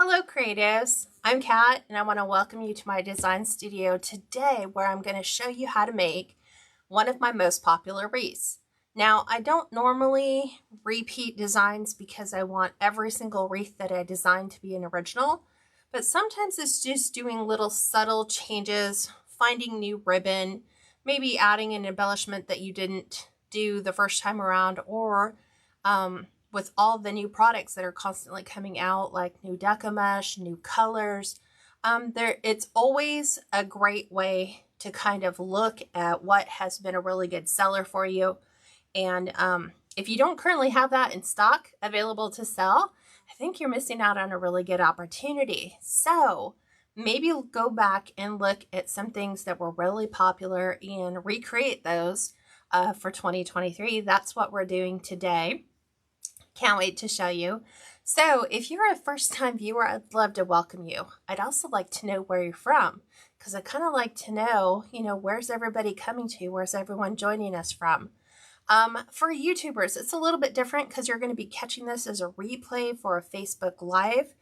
Hello creatives, I'm Kat and I want to welcome you to my design studio today where I'm going to show you how to make one of my most popular wreaths. Now I don't normally repeat designs because I want every single wreath that I design to be an original, but sometimes it's just doing little subtle changes, finding new ribbon, maybe adding an embellishment that you didn't do the first time around, or with all the new products that are constantly coming out, like new Deco mesh, new colors, it's always a great way to kind of look at what has been a really good seller for you. And if you don't currently have that in stock available to sell, I think you're missing out on a really good opportunity. So maybe go back and look at some things that were really popular and recreate those for 2023. That's what we're doing today. Can't wait to show you. So if you're a first-time viewer, I'd love to welcome you. I'd also like to know where you're from, because I kind of like to know, where's everybody coming to? Where's everyone joining us from? For YouTubers, it's a little bit different because you're going to be catching this as a replay for a Facebook Live.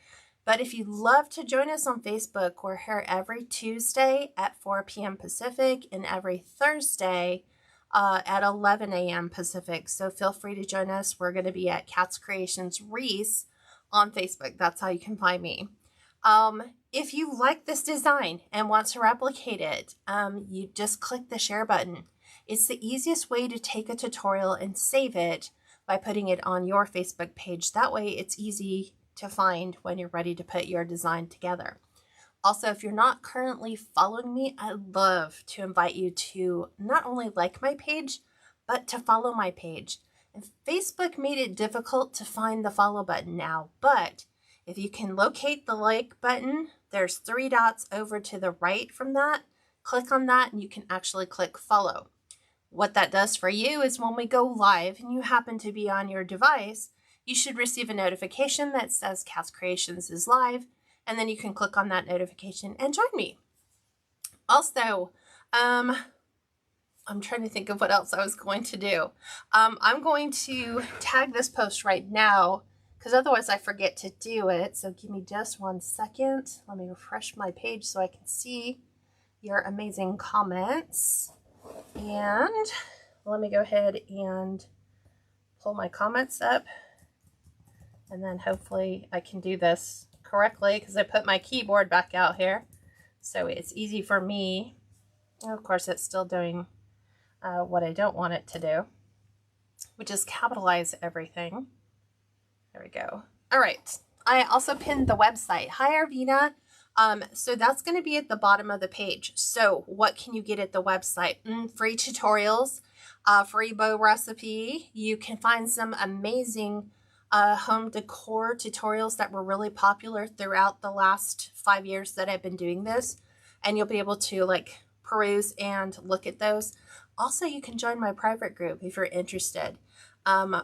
But if you'd love to join us on Facebook, we're here every Tuesday at 4 p.m. Pacific and every Thursday at 11 a.m. Pacific. So feel free to join us. We're going to be at Kat's Creations Wreaths on Facebook. That's how you can find me. If you like this design and want to replicate it, you just click the share button. It's the easiest way to take a tutorial and save it by putting it on your Facebook page. That way it's easy to find when you're ready to put your design together. Also, if you're not currently following me, I'd love to invite you to not only like my page, but to follow my page. And Facebook made it difficult to find the follow button now, but if you can locate the like button, there's 3 dots over to the right from that. Click on that and you can actually click follow. What that does for you is when we go live and you happen to be on your device, you should receive a notification that says Kat's Creations is live. And then you can click on that notification and join me. Also, I'm trying to think of what else I was going to do. I'm going to tag this post right now because otherwise I forget to do it. So give me just 1 second. Let me refresh my page so I can see your amazing comments. And let me go ahead and pull my comments up. And then hopefully I can do this correctly because I put my keyboard back out here, so it's easy for me. And of course it's still doing what I don't want it to do, which is capitalize everything. There we go. All right, I also pinned the website. Hi Arvina. So that's going to be at the bottom of the page. So what can you get at the website? Free tutorials, free bow recipe. You can find some amazing home decor tutorials that were really popular throughout the last 5 years that I've been doing this, and you'll be able to peruse and look at those. Also, you can join my private group if you're interested.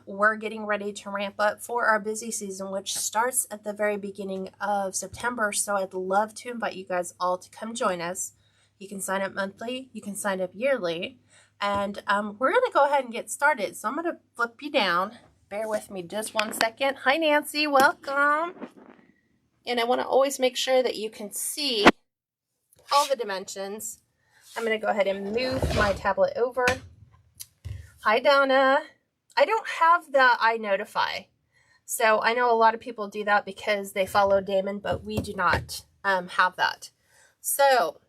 We're getting ready to ramp up for our busy season, which starts at the very beginning of September, so I'd love to invite you guys all to come join us. You can sign up monthly, you can sign up yearly, and we're going to go ahead and get started. So I'm going to flip you down. Bear with me just 1 second. Hi, Nancy. Welcome. And I want to always make sure that you can see all the dimensions. I'm going to go ahead and move my tablet over. Hi, Donna. I don't have the iNotify. So I know a lot of people do that because they follow Damon, but we do not have that. So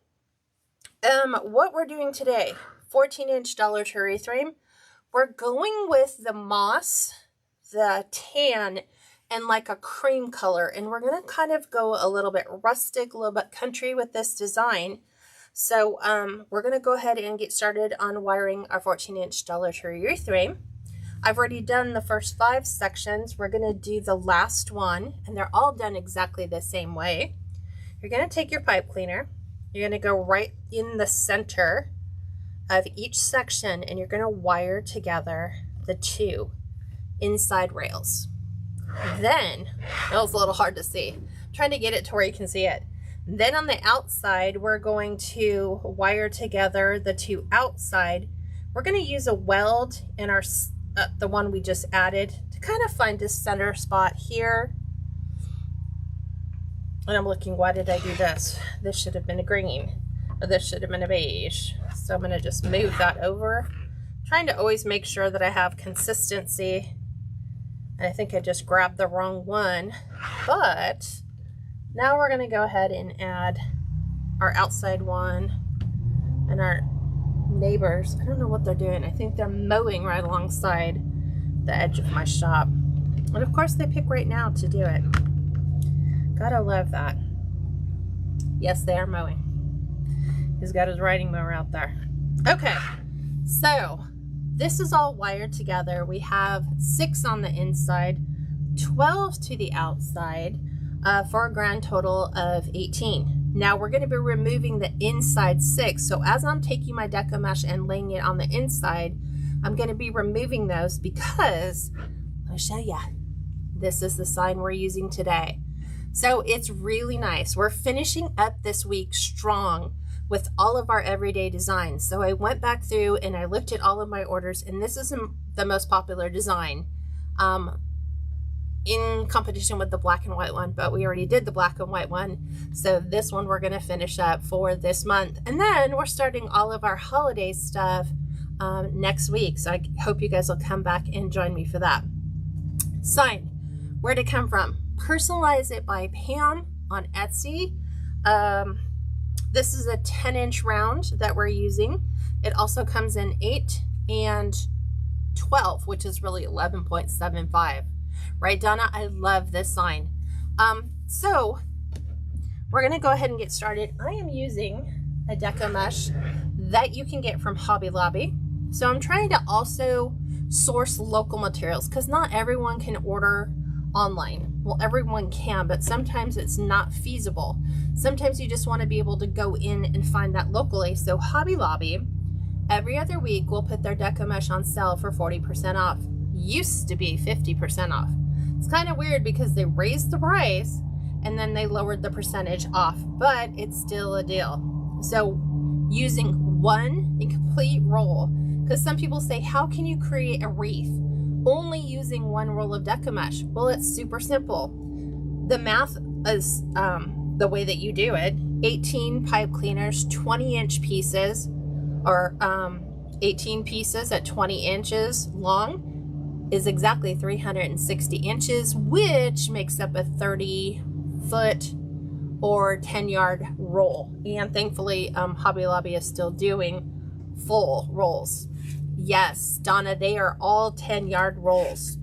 what we're doing today, 14-inch Dollar Tree wreath frame. We're going with the moss, the tan, and like a cream color, and we're going to kind of go a little bit rustic, a little bit country with this design. So we're going to go ahead and get started on wiring our 14-inch Dollar Tree wreath frame. I've already done the first 5 sections. We're going to do the last one, and they're all done exactly the same way. You're going to take your pipe cleaner, you're going to go right in the center of each section, and you're going to wire together the 2 inside rails. Then, that was a little hard to see. I'm trying to get it to where you can see it. Then on the outside, we're going to wire together the 2 outside. We're going to use a weld in our the one we just added to kind of find this center spot here. And I'm looking, why did I do this? This should have been a green, or this should have been a beige. So I'm gonna just move that over. Trying to always make sure that I have consistency. And I think I just grabbed the wrong one, but now we're gonna go ahead and add our outside one and our neighbors. I don't know what they're doing. I think they're mowing right alongside the edge of my shop. And of course they pick right now to do it. Gotta love that. Yes, they are mowing. He's got his riding mower out there. Okay, so this is all wired together. We have 6 on the inside, 12 to the outside, for a grand total of 18. Now we're going to be removing the inside 6. So as I'm taking my Deco mesh and laying it on the inside, I'm going to be removing those because I'll show you. This is the sign we're using today. So it's really nice. We're finishing up this week strong with all of our everyday designs. So I went back through and I looked at all of my orders, and this is the most popular design in competition with the black and white one, but we already did the black and white one. So this one we're gonna finish up for this month. And then we're starting all of our holiday stuff next week. So I hope you guys will come back and join me for that. Sign, where'd it come from? Personalize It by Pam on Etsy. This is a 10-inch round that we're using. It also comes in 8 and 12, which is really 11.75. Right, Donna? I love this sign. So we're gonna go ahead and get started. I am using a Deco mesh that you can get from Hobby Lobby. So I'm trying to also source local materials because not everyone can order online. Well, everyone can, but sometimes it's not feasible. Sometimes you just want to be able to go in and find that locally. So Hobby Lobby, every other week, will put their Deco mesh on sale for 40% off. Used to be 50% off. It's kind of weird because they raised the price and then they lowered the percentage off, but it's still a deal. So using one complete roll, because some people say, how can you create a wreath only using one roll of Deco mesh? Well, it's super simple. The math is the way that you do it. 18 pipe cleaners, 20-inch pieces, or 18 pieces at 20 inches long is exactly 360 inches, which makes up a 30-foot or 10-yard roll. And thankfully, Hobby Lobby is still doing full rolls. Yes, Donna, they are all 10-yard rolls.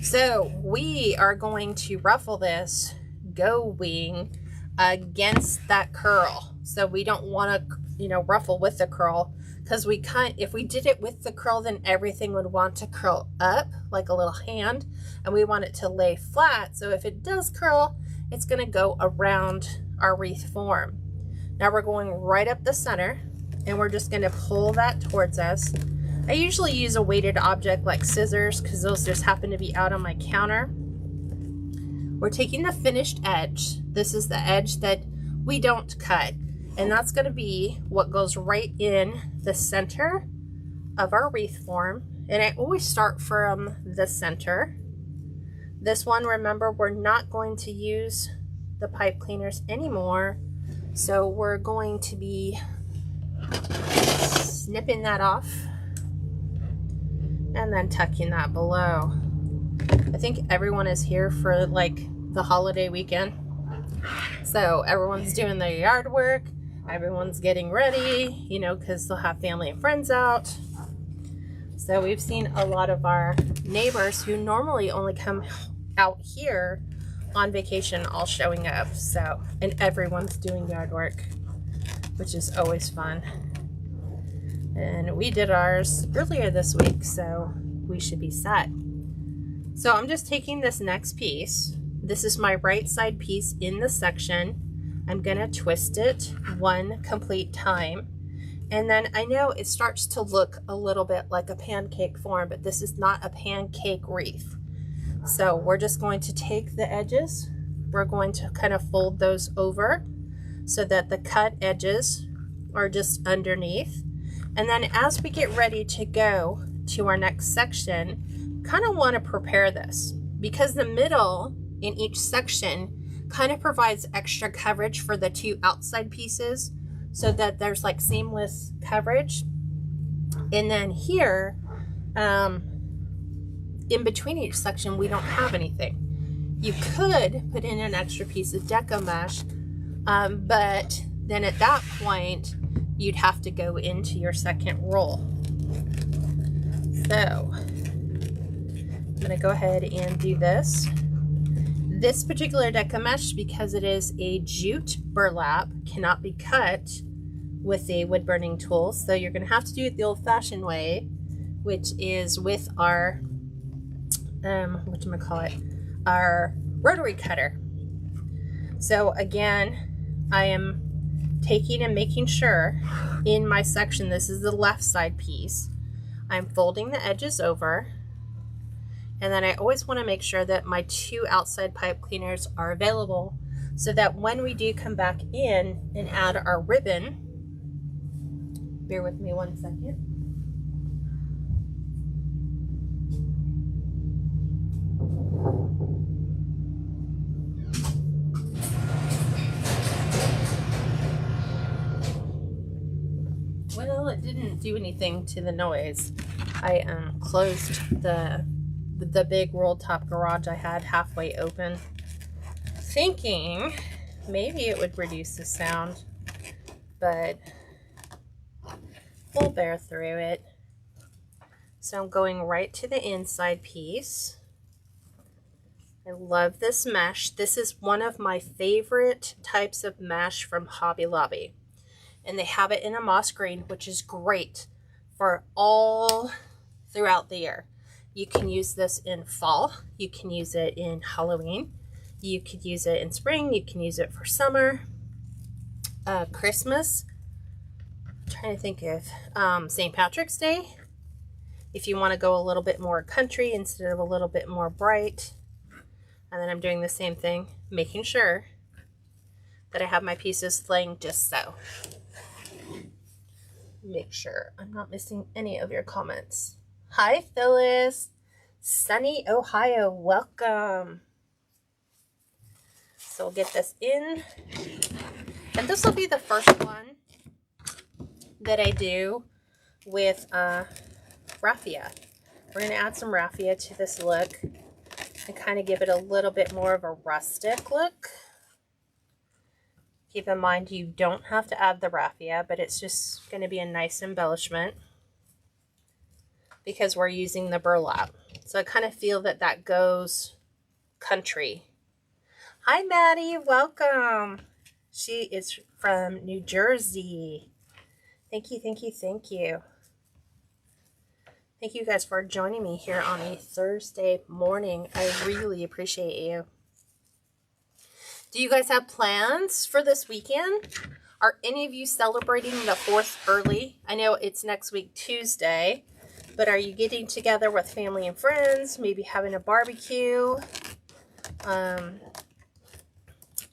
So we are going to ruffle this going against that curl. So we don't want to, ruffle with the curl, because if we did it with the curl, then everything would want to curl up like a little hand, and we want it to lay flat. So if it does curl, it's going to go around our wreath form. Now we're going right up the center, and we're just going to pull that towards us. I usually use a weighted object like scissors because those just happen to be out on my counter. We're taking the finished edge. This is the edge that we don't cut, and that's going to be what goes right in the center of our wreath form. And I always start from the center. This one, remember, we're not going to use the pipe cleaners anymore, so we're going to be snipping that off and then tucking that below. I think everyone is here for like the holiday weekend, so everyone's doing their yard work, everyone's getting ready, because they'll have family and friends out. So we've seen a lot of our neighbors who normally only come out here on vacation all showing up. So, and everyone's doing yard work, which is always fun. And we did ours earlier this week, so we should be set. So I'm just taking this next piece. This is my right side piece in the section. I'm gonna twist it one complete time. And then I know it starts to look a little bit like a pancake form, but this is not a pancake wreath. So we're just going to take the edges. We're going to kind of fold those over so that the cut edges are just underneath. And then as we get ready to go to our next section, kind of want to prepare this because the middle in each section kind of provides extra coverage for the two outside pieces so that there's like seamless coverage. And then here, in between each section, we don't have anything. You could put in an extra piece of deco mesh, but then at that point, you'd have to go into your second roll. So I'm gonna go ahead and do this. This particular deco mesh, because it is a jute burlap, cannot be cut with a wood burning tool. So you're gonna have to do it the old fashioned way, which is with our, our rotary cutter. So again, I am taking and making sure in my section, this is the left side piece, I'm folding the edges over, and then I always want to make sure that my two outside pipe cleaners are available so that when we do come back in and add our ribbon, bear with me one second. Well, it didn't do anything to the noise. I closed the big roll top garage I had halfway open, thinking maybe it would reduce the sound, but we'll bear through it. So I'm going right to the inside piece. I love this mesh. This is one of my favorite types of mesh from Hobby Lobby. And they have it in a moss green, which is great for all throughout the year. You can use this in fall. You can use it in Halloween. You could use it in spring. You can use it for summer, Christmas. I'm trying to think of St. Patrick's Day. If you want to go a little bit more country instead of a little bit more bright. And then I'm doing the same thing, making sure that I have my pieces laying just so. Make sure I'm not missing any of your comments. Hi, Phyllis. Sunny, Ohio. Welcome. So we'll get this in. And this will be the first one that I do with Raffia. We're going to add some Raffia to this look and kind of give it a little bit more of a rustic look. Keep in mind you don't have to add the Raffia, but it's just going to be a nice embellishment because we're using the burlap. So I kind of feel that that goes country. Hi, Maddie. Welcome. She is from New Jersey. Thank you, thank you, thank you. Thank you guys for joining me here on a Thursday morning. I really appreciate you. Do you guys have plans for this weekend? Are any of you celebrating the 4th early? I know it's next week, Tuesday, but are you getting together with family and friends, maybe having a barbecue,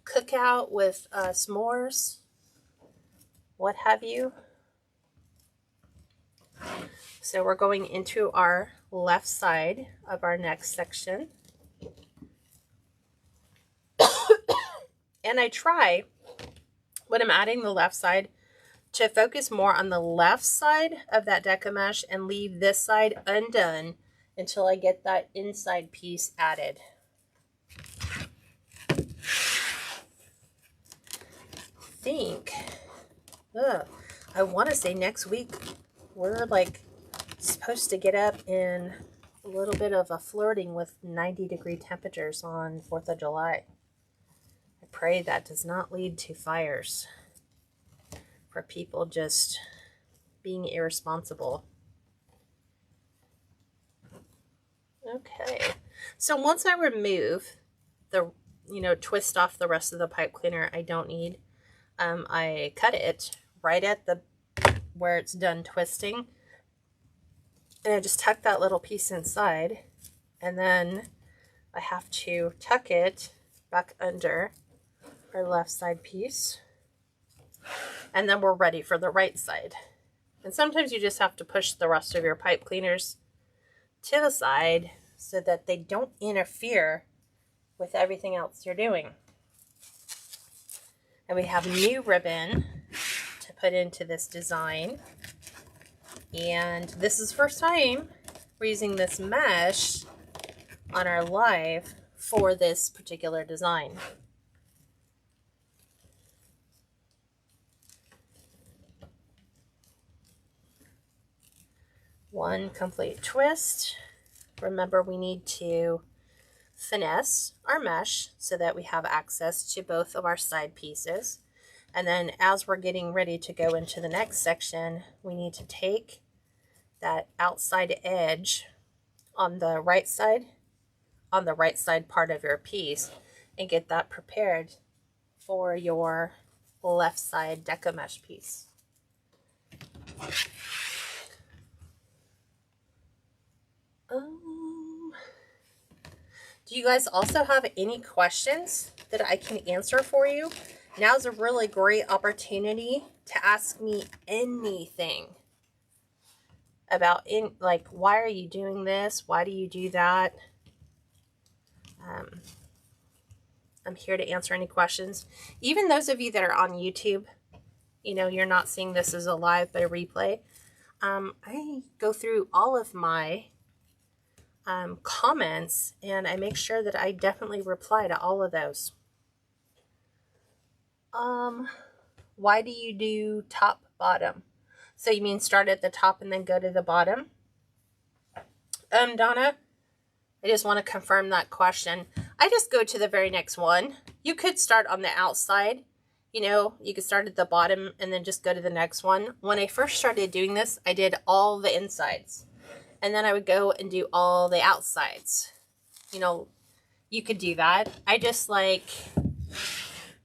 cookout with s'mores, what have you? So we're going into our left side of our next section. And I try, when I'm adding the left side, to focus more on the left side of that deco mesh and leave this side undone until I get that inside piece added. I want to say next week we're like supposed to get up in a little bit of a flirting with 90-degree temperatures on 4th of July. I pray that does not lead to fires for people just being irresponsible. Okay, so once I remove the, twist off the rest of the pipe cleaner I don't need, I cut it right at the where it's done twisting, and I just tuck that little piece inside, and then I have to tuck it back under our left side piece, and then we're ready for the right side. And sometimes you just have to push the rest of your pipe cleaners to the side so that they don't interfere with everything else you're doing. And we have new ribbon to put into this design. And this is the first time we're using this mesh on our live for this particular design. One complete twist. Remember, we need to finesse our mesh so that we have access to both of our side pieces. And then as we're getting ready to go into the next section, we need to take that outside edge on the right side part of your piece and get that prepared for your left side deco mesh piece. Do you guys also have any questions that I can answer for you? Now's a really great opportunity to ask me anything about, like, why are you doing this? Why do you do that? I'm here to answer any questions. Even those of you that are on YouTube, you know, you're not seeing this as a live but a replay. I go through all of my comments and I make sure that I definitely reply to all of those. Why do you do top bottom? So you mean start at the top and then go to the bottom? Donna, I just want to confirm that question. I just go to the very next one. You could start on the outside. You know, you could start at the bottom and then just go to the next one. When I first started doing this, I did all the insides. And then I would go and do all the outsides. You know, you could do that. I just like,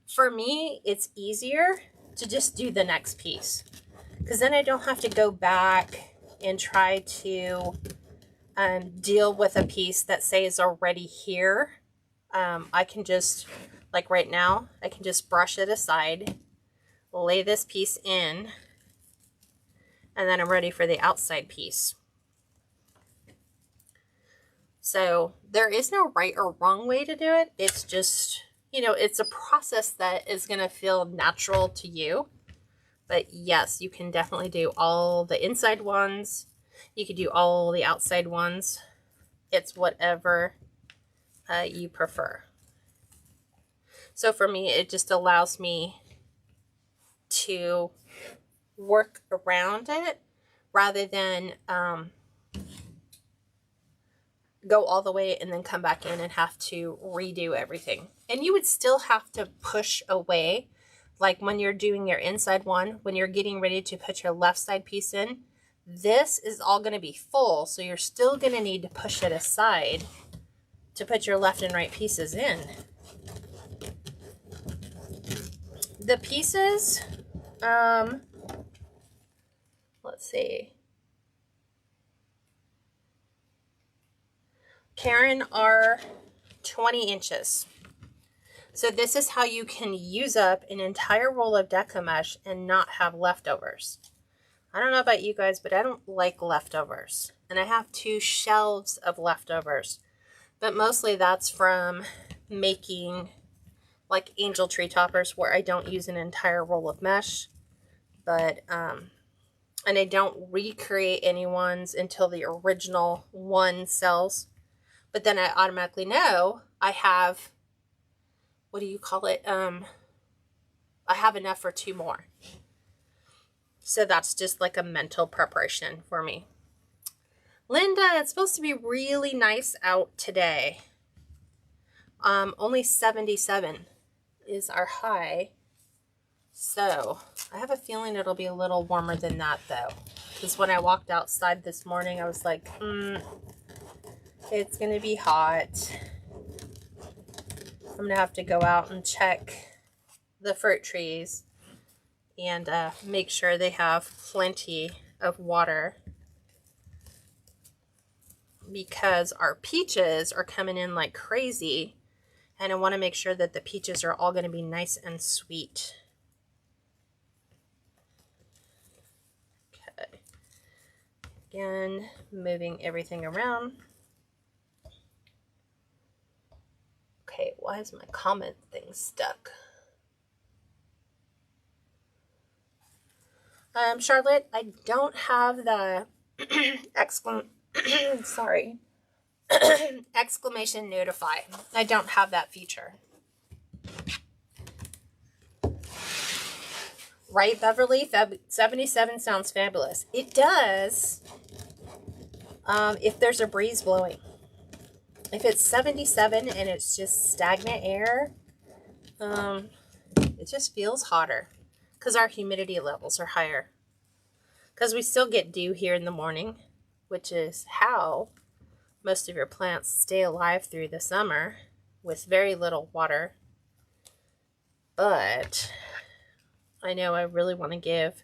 for me, it's easier to just do the next piece. Because then I don't have to go back and try to deal with a piece that say is already here. I can just, like right now, I can just brush it aside, lay this piece in, and then I'm ready for the outside piece. So there is no right or wrong way to do it. It's just, you know, it's a process that is going to feel natural to you. But yes, you can definitely do all the inside ones. You could do all the outside ones. It's whatever you prefer. So for me, it just allows me to work around it rather than go all the way and then come back in and have to redo everything. And you would still have to push away, like when you're doing your inside one, when you're getting ready to put your left side piece in, this is all going to be full, so you're still going to need to push it aside to put your left and right pieces in. The pieces, let's see. Karen, are 20 inches. So this is how you can use up an entire roll of deco mesh and not have leftovers. I don't know about you guys, but I don't like leftovers. And I have 2 shelves of leftovers. But mostly that's from making like angel tree toppers where I don't use an entire roll of mesh. But, and I don't recreate any ones until the original one sells. But then I automatically know I have, what do you call it? I have enough for 2 more. So that's just like a mental preparation for me. Linda, it's supposed to be really nice out today. Only 77 is our high. So I have a feeling it'll be a little warmer than that though. Because when I walked outside this morning, I was like, it's going to be hot. I'm going to have to go out and check the fruit trees and make sure they have plenty of water, because our peaches are coming in like crazy and I want to make sure that the peaches are all going to be nice and sweet. Okay. Again, moving everything around. Okay, why is my comment thing stuck? Charlotte, I don't have the sorry. exclamation notify. I don't have that feature. Right, Beverly? 77 sounds fabulous. It does if there's a breeze blowing. If it's 77 and it's just stagnant air, it just feels hotter because our humidity levels are higher. Because we still get dew here in the morning, which is how most of your plants stay alive through the summer with very little water. But I know I really want to give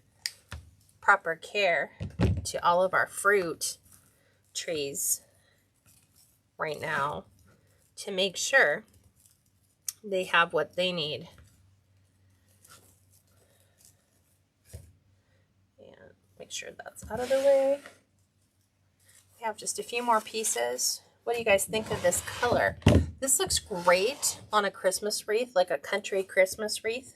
proper care to all of our fruit trees right now to make sure they have what they need. And make sure that's out of the way. We have just a few more pieces. What do you guys think of this color? This looks great on a Christmas wreath, like a country Christmas wreath.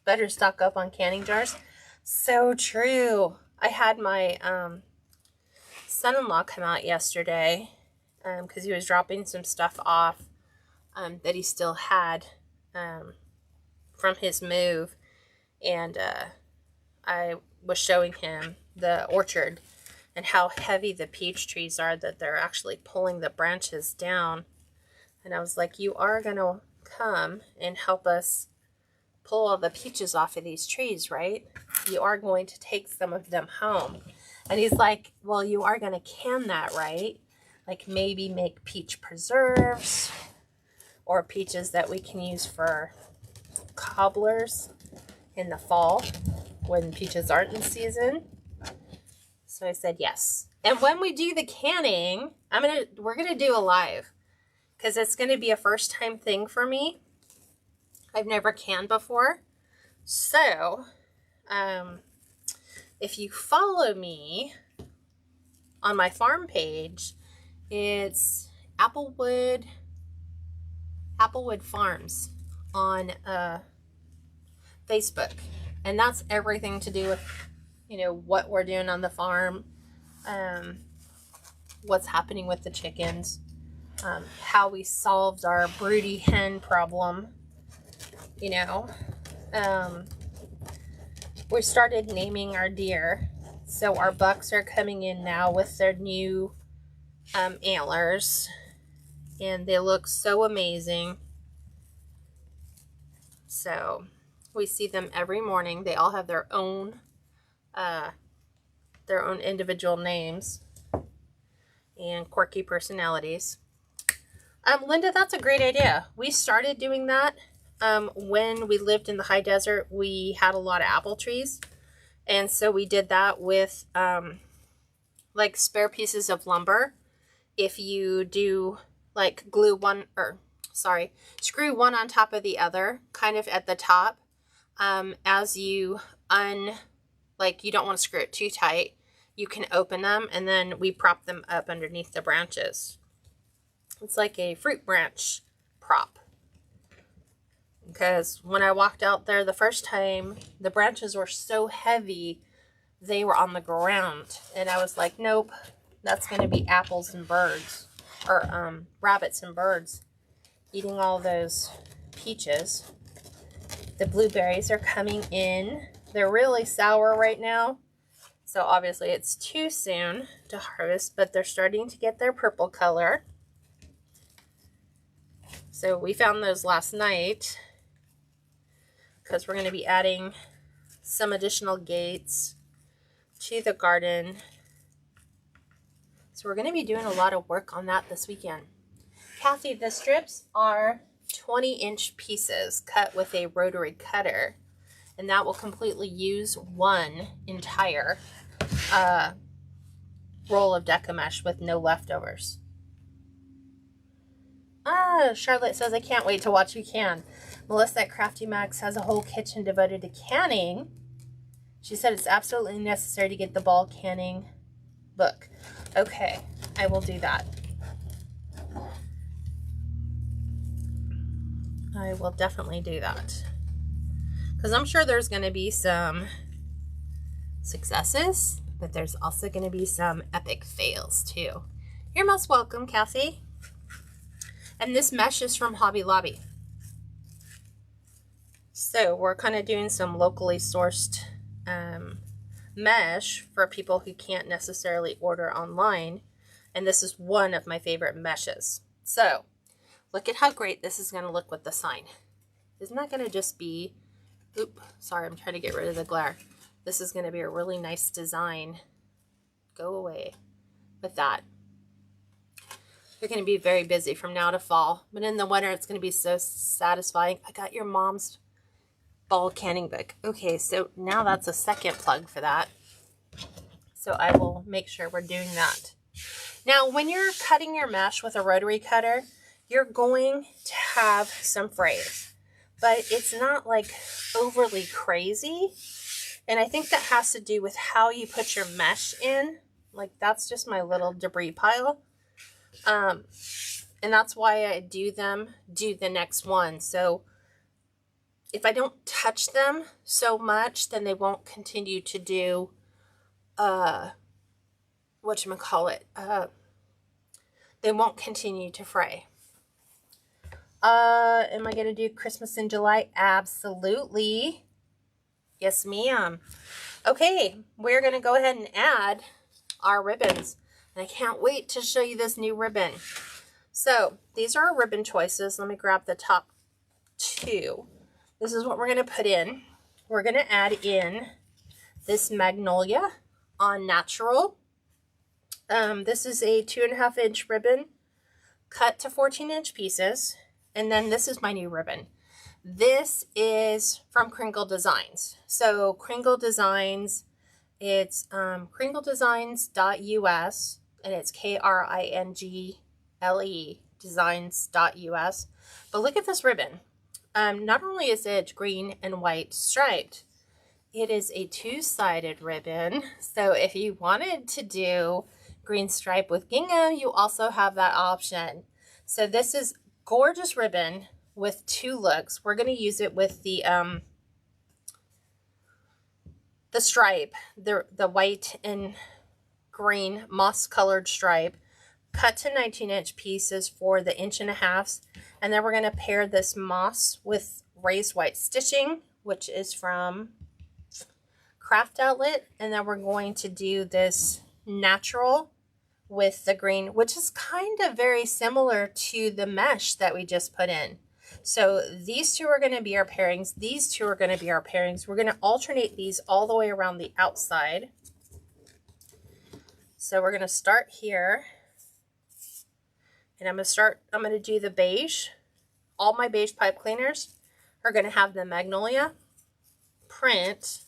Better stock up on canning jars. So true. I had my son-in-law come out yesterday because he was dropping some stuff off that he still had from his move, and I was showing him the orchard and how heavy the peach trees are, that they're actually pulling the branches down. And I was like, you are going to come and help us pull all the peaches off of these trees, right? You are going to take some of them home. And he's like, well, you are going to can that, right? Like maybe make peach preserves or peaches that we can use for cobblers in the fall when peaches aren't in season. So I said yes. And when we do the canning, we're gonna do a live because it's gonna be a first time thing for me. I've never canned before. So if you follow me on my farm page, it's Applewood Farms on Facebook, and that's everything to do with, you know, what we're doing on the farm, what's happening with the chickens, how we solved our broody hen problem. You know, we started naming our deer, so our bucks are coming in now with their new antlers, and they look so amazing. So we see them every morning. They all have their own individual names and quirky personalities. Linda, that's a great idea. We started doing that when we lived in the high desert. We had a lot of apple trees, and so we did that with like spare pieces of lumber. If you do like screw one on top of the other, kind of at the top, as you you don't want to screw it too tight, you can open them, and then we prop them up underneath the branches. It's like a fruit branch prop. Because when I walked out there the first time, the branches were so heavy, they were on the ground. And I was like, nope, that's going to be apples and birds, or rabbits and birds eating all those peaches. The blueberries are coming in. They're really sour right now, so obviously it's too soon to harvest, but they're starting to get their purple color. So we found those last night because we're going to be adding some additional gates to the garden. So we're going to be doing a lot of work on that this weekend. Kathy, the strips are 20-inch pieces cut with a rotary cutter, and that will completely use one entire roll of Deco mesh with no leftovers. Charlotte says, I can't wait to watch you can. Melissa at Crafty Max has a whole kitchen devoted to canning. She said it's absolutely necessary to get the ball canning book. Okay, I will do that. I will definitely do that. Because I'm sure there's going to be some successes, but there's also going to be some epic fails too. You're most welcome, Kathy. And this mesh is from Hobby Lobby. So we're kind of doing some locally sourced mesh for people who can't necessarily order online. And this is one of my favorite meshes. So look at how great this is going to look with the sign. Isn't that going to just be, oop, sorry, I'm trying to get rid of the glare. This is going to be a really nice design. Go away with that. You're going to be very busy from now to fall, but in the winter, it's going to be so satisfying. I got your mom's ball canning book. Okay, so now that's a second plug for that. So I will make sure we're doing that. Now, when you're cutting your mesh with a rotary cutter, you're going to have some frays, but it's not like overly crazy. And I think that has to do with how you put your mesh in. Like, that's just my little debris pile. And that's why I do the next one. So if I don't touch them so much, then they won't continue to do, they won't continue to fray. Am I going to do Christmas in July? Absolutely. Yes, ma'am. Okay, we're going to go ahead and add our ribbons. And I can't wait to show you this new ribbon. So these are our ribbon choices. Let me grab the top two. This is what we're going to put in. We're going to add in this Magnolia on natural. This is a 2.5 inch ribbon cut to 14-inch pieces. And then this is my new ribbon. This is from Kringle Designs. So Kringle Designs, it's kringledesigns.us, and it's KRINGLE designs.us. But look at this ribbon. Not only is it green and white striped, it is a two-sided ribbon. So if you wanted to do green stripe with gingham, you also have that option. So this is gorgeous ribbon with two looks. We're going to use it with the stripe, the white and green moss colored stripe, cut to 19-inch pieces for the 1.5 inches. And then we're going to pair this moss with raised white stitching, which is from Craft Outlet. And then we're going to do this natural with the green, which is kind of very similar to the mesh that we just put in. So these two are going to be our pairings. These two are going to be our pairings. We're going to alternate these all the way around the outside. So we're going to start here. And I'm going to do the beige. All my beige pipe cleaners are going to have the Magnolia print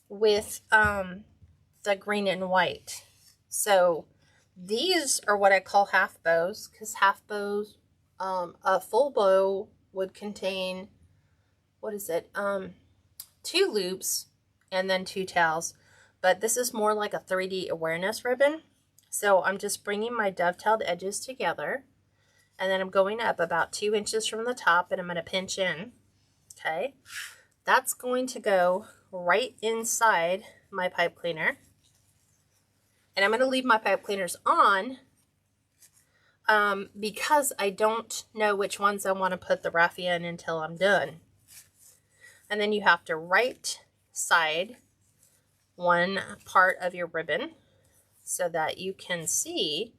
with the green and white. So these are what I call half bows, because half bows, a full bow would contain, what is it, 2 loops and then 2 tails. But this is more like a 3D awareness ribbon. So I'm just bringing my dovetailed edges together, and then I'm going up about 2 inches from the top, and I'm going to pinch in. Okay, that's going to go right inside my pipe cleaner. And I'm going to leave my pipe cleaners on because I don't know which ones I want to put the raffia in until I'm done. And then you have to right side one part of your ribbon so that you can see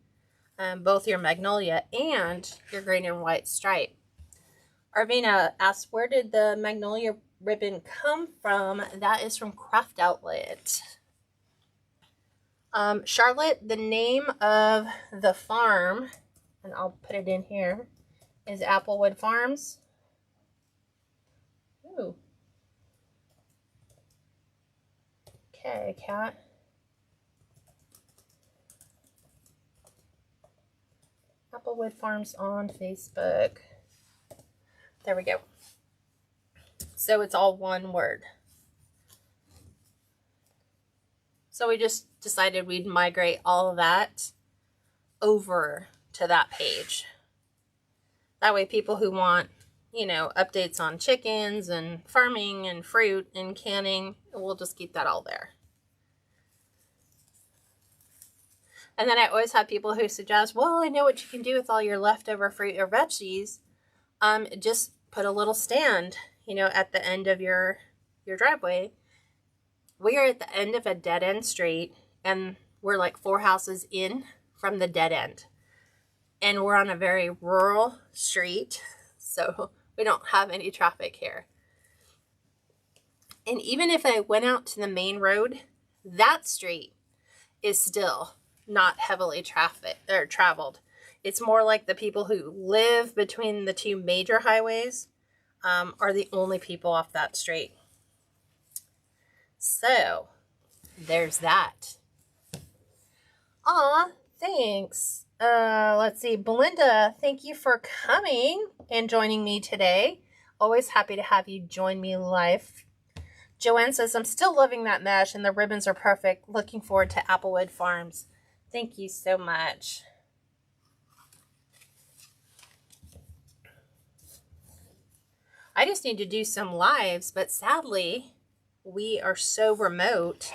both your Magnolia and your green and white stripe. Arvina asks, where did the Magnolia ribbon come from? That is from Craft Outlet. Charlotte, the name of the farm, and I'll put it in here, is Applewood Farms. Ooh. Okay, Cat. Applewood Farms on Facebook. There we go. So it's all one word. So we just decided we'd migrate all of that over to that page. That way people who want, you know, updates on chickens and farming and fruit and canning, we'll just keep that all there. And then I always have people who suggest, well, I know what you can do with all your leftover fruit or veggies. Just put a little stand, you know, at the end of your driveway. We are at the end of a dead-end street, and we're like 4 houses in from the dead end. And we're on a very rural street, so we don't have any traffic here. And even if I went out to the main road, that street is still not heavily traveled. It's more like the people who live between the 2 major highways are the only people off that street. So there's that. Aw, thanks. Let's see. Belinda, thank you for coming and joining me today. Always happy to have you join me live. Joanne says, I'm still loving that mesh and the ribbons are perfect. Looking forward to Applewood Farms. Thank you so much. I just need to do some lives, but sadly, we are so remote.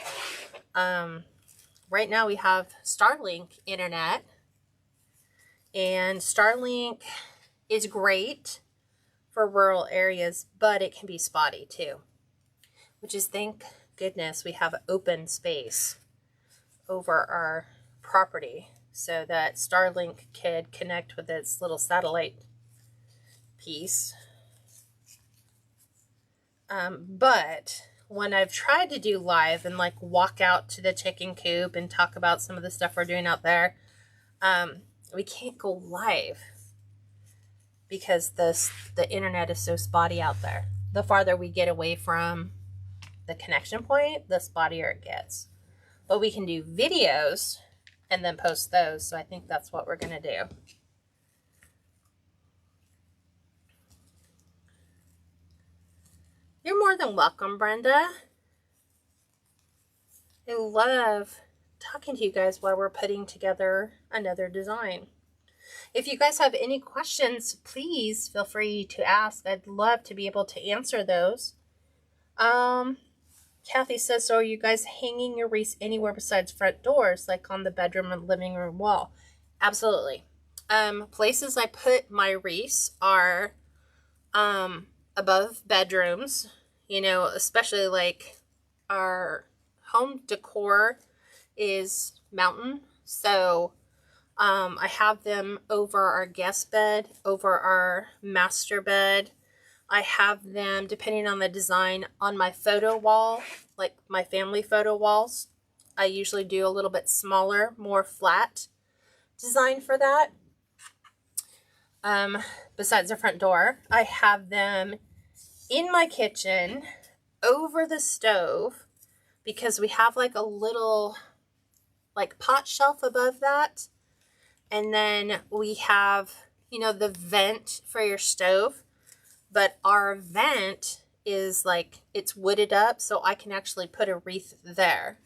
Right now we have Starlink internet, and Starlink is great for rural areas, but it can be spotty too, which is, thank goodness, we have open space over our property so that Starlink could connect with its little satellite piece. But when I've tried to do live and like walk out to the chicken coop and talk about some of the stuff we're doing out there, we can't go live because the internet is so spotty out there. The farther we get away from the connection point, the spottier it gets. But we can do videos and then post those, so I think that's what we're going to do. You're more than welcome, Brenda. I love talking to you guys while we're putting together another design. If you guys have any questions, please feel free to ask. I'd love to be able to answer those. Kathy says, so are you guys hanging your wreaths anywhere besides front doors, like on the bedroom and living room wall? Absolutely. Places I put my wreaths are above bedrooms, you know, especially like our home decor is mountain. So I have them over our guest bed, over our master bed. I have them, depending on the design, on my photo wall, like my family photo walls. I usually do a little bit smaller, more flat design for that. Besides the front door, I have them in my kitchen over the stove because we have like a little like pot shelf above that. And then we have, you know, the vent for your stove. But our vent is like, it's wooded up, so I can actually put a wreath there.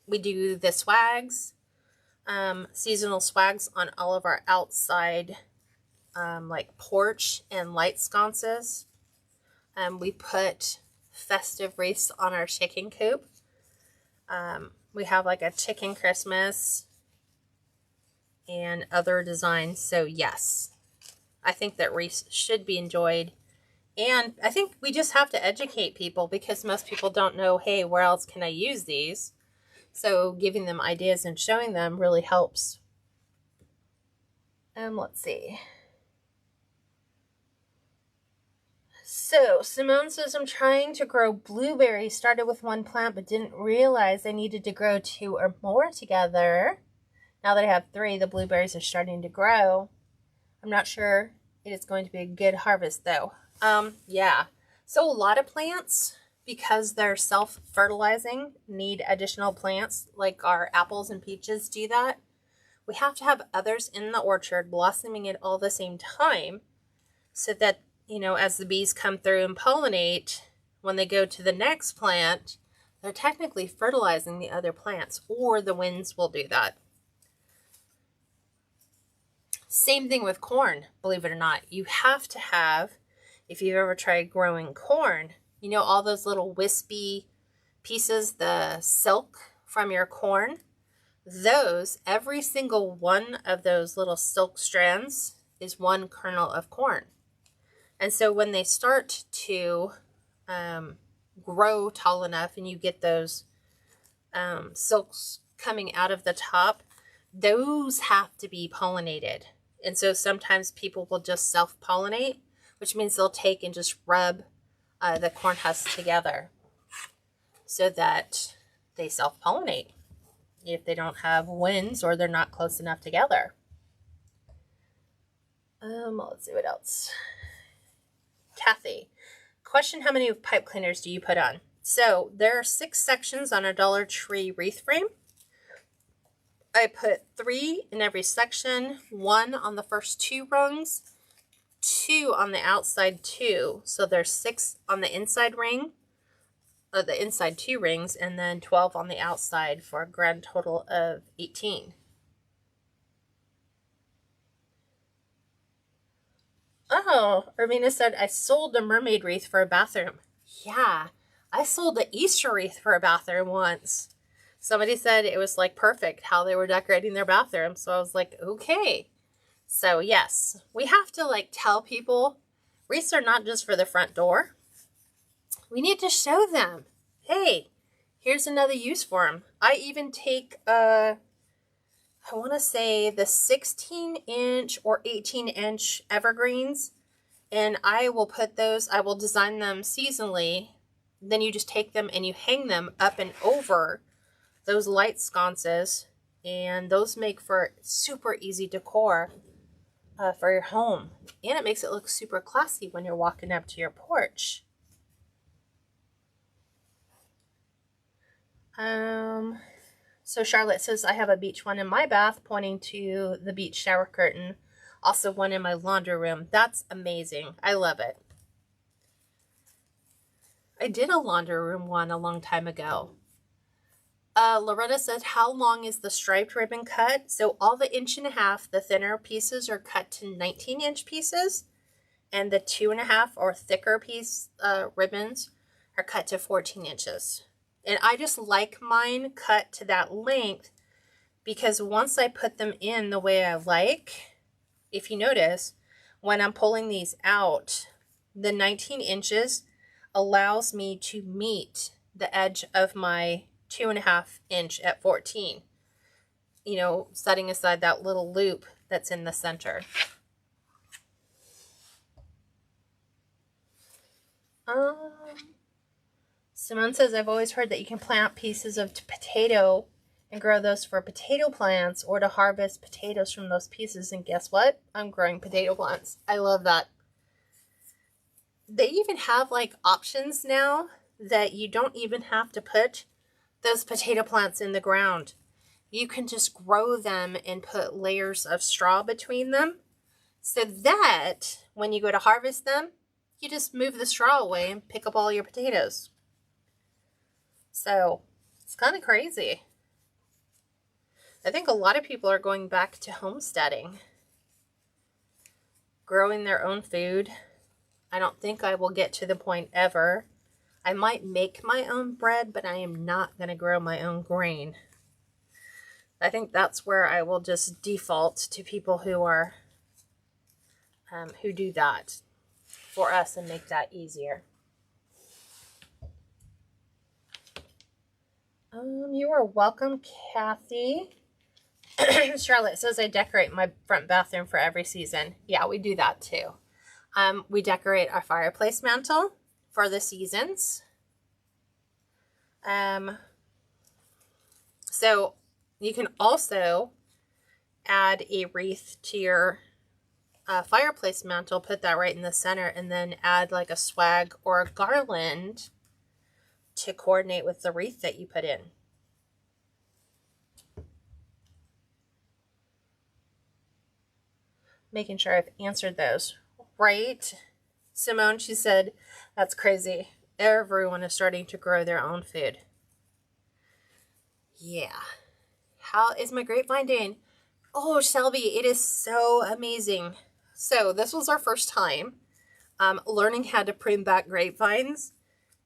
We do the swags, seasonal swags on all of our outside, like porch and light sconces. We put festive wreaths on our chicken coop. We have like a chicken Christmas and other designs. So yes. I think that wreaths should be enjoyed. And I think we just have to educate people because most people don't know, hey, where else can I use these? So giving them ideas and showing them really helps. Let's see. So Simone says, I'm trying to grow blueberries. Started with 1 plant, but didn't realize I needed to grow 2 or more together. Now that I have 3, the blueberries are starting to grow. I'm not sure it is going to be a good harvest though. Yeah. So a lot of plants, because they're self-fertilizing, need additional plants, like our apples and peaches do that. We have to have others in the orchard blossoming at all the same time so that, you know, as the bees come through and pollinate, when they go to the next plant, they're technically fertilizing the other plants, or the winds will do that. Same thing with corn, believe it or not. You have to have, if you've ever tried growing corn, you know all those little wispy pieces, the silk from your corn? Those, every single one of those little silk strands is one kernel of corn. And so when they start to grow tall enough and you get those silks coming out of the top, those have to be pollinated. And so sometimes people will just self-pollinate, which means they'll take and just rub the corn husks together so that they self-pollinate if they don't have winds or they're not close enough together. Let's see what else. Kathy, question, how many pipe cleaners do you put on? So there are 6 sections on a Dollar Tree wreath frame. I put 3 in every section, 1 on the first 2 rungs, 2 on the outside 2. So there's 6 on the inside ring, or the inside 2 rings, and then 12 on the outside for a grand total of 18. Oh, Irvina said, I sold a mermaid wreath for a bathroom. Yeah, I sold the Easter wreath for a bathroom once. Somebody said it was like perfect how they were decorating their bathroom. So I was like, okay. So yes, we have to like tell people wreaths are not just for the front door. We need to show them, hey, here's another use for them. I even take, I want to say the 16-inch or 18-inch evergreens, and I will put those, I will design them seasonally. Then you just take them and you hang them up and over those light sconces, and those make for super easy decor for your home. And it makes it look super classy when you're walking up to your porch. So Charlotte says, I have a beach one in my bath pointing to the beach shower curtain. Also one in my laundry room. That's amazing. I love it. I did a laundry room one a long time ago. Loretta said, how long is the striped ribbon cut? So all the 1.5 inch, the thinner pieces are cut to 19-inch pieces, and the 2.5 or thicker piece ribbons are cut to 14 inches. And I just like mine cut to that length because once I put them in the way I like, if you notice, when I'm pulling these out, the 19 inches allows me to meet the edge of my 2.5 inch at 14. You know, setting aside that little loop that's in the center. Simone says, I've always heard that you can plant pieces of potato and grow those for potato plants or to harvest potatoes from those pieces. And guess what? I'm growing potato plants. I love that. They even have like options now that you don't even have to put those potato plants in the ground. You can just grow them and put layers of straw between them so that when you go to harvest them, you just move the straw away and pick up all your potatoes. So it's kind of crazy. I think a lot of people are going back to homesteading, growing their own food. I don't think I will get to the point ever. I might make my own bread, but I am not going to grow my own grain. I think that's where I will just default to people who are, who do that for us and make that easier. You are welcome, Kathy. Charlotte says, I decorate my front bathroom for every season. Yeah, we do that too. We decorate our fireplace mantle for the seasons. So you can also add a wreath to your fireplace mantle, put that right in the center, and then add like a swag or a garland to coordinate with the wreath that you put in. Making sure I've answered those. Right? Simone, she said, that's crazy. Everyone is starting to grow their own food. Yeah. How is my grapevine doing? Oh, Shelby, it is so amazing. So this was our first time learning how to prune back grapevines.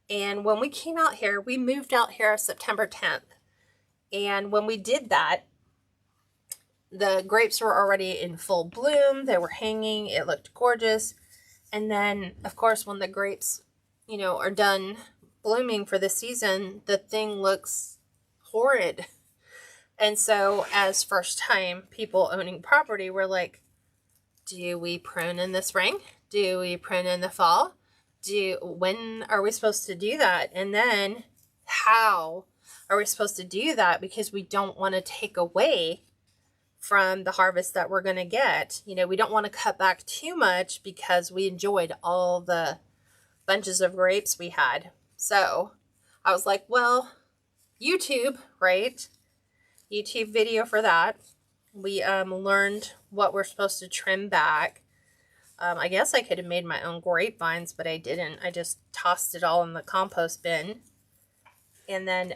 And when we came out here, we moved out here September 10th. And when we did that, the grapes were already in full bloom. They were hanging. It looked gorgeous. And then, of course, when the grapes, are done blooming for the season, the thing looks horrid. And so as first time people owning property, we're like, do we prune in the spring? Do we prune in the fall? When are we supposed to do that? And then how are we supposed to do that? Because we don't want to take away from the harvest that we're going to get. We don't want to cut back too much because we enjoyed all the bunches of grapes we had. So I was like, well, YouTube, right? YouTube video for that. We learned what we're supposed to trim back. I guess I could have made my own grapevines, but I didn't. I just tossed it all in the compost bin. And then,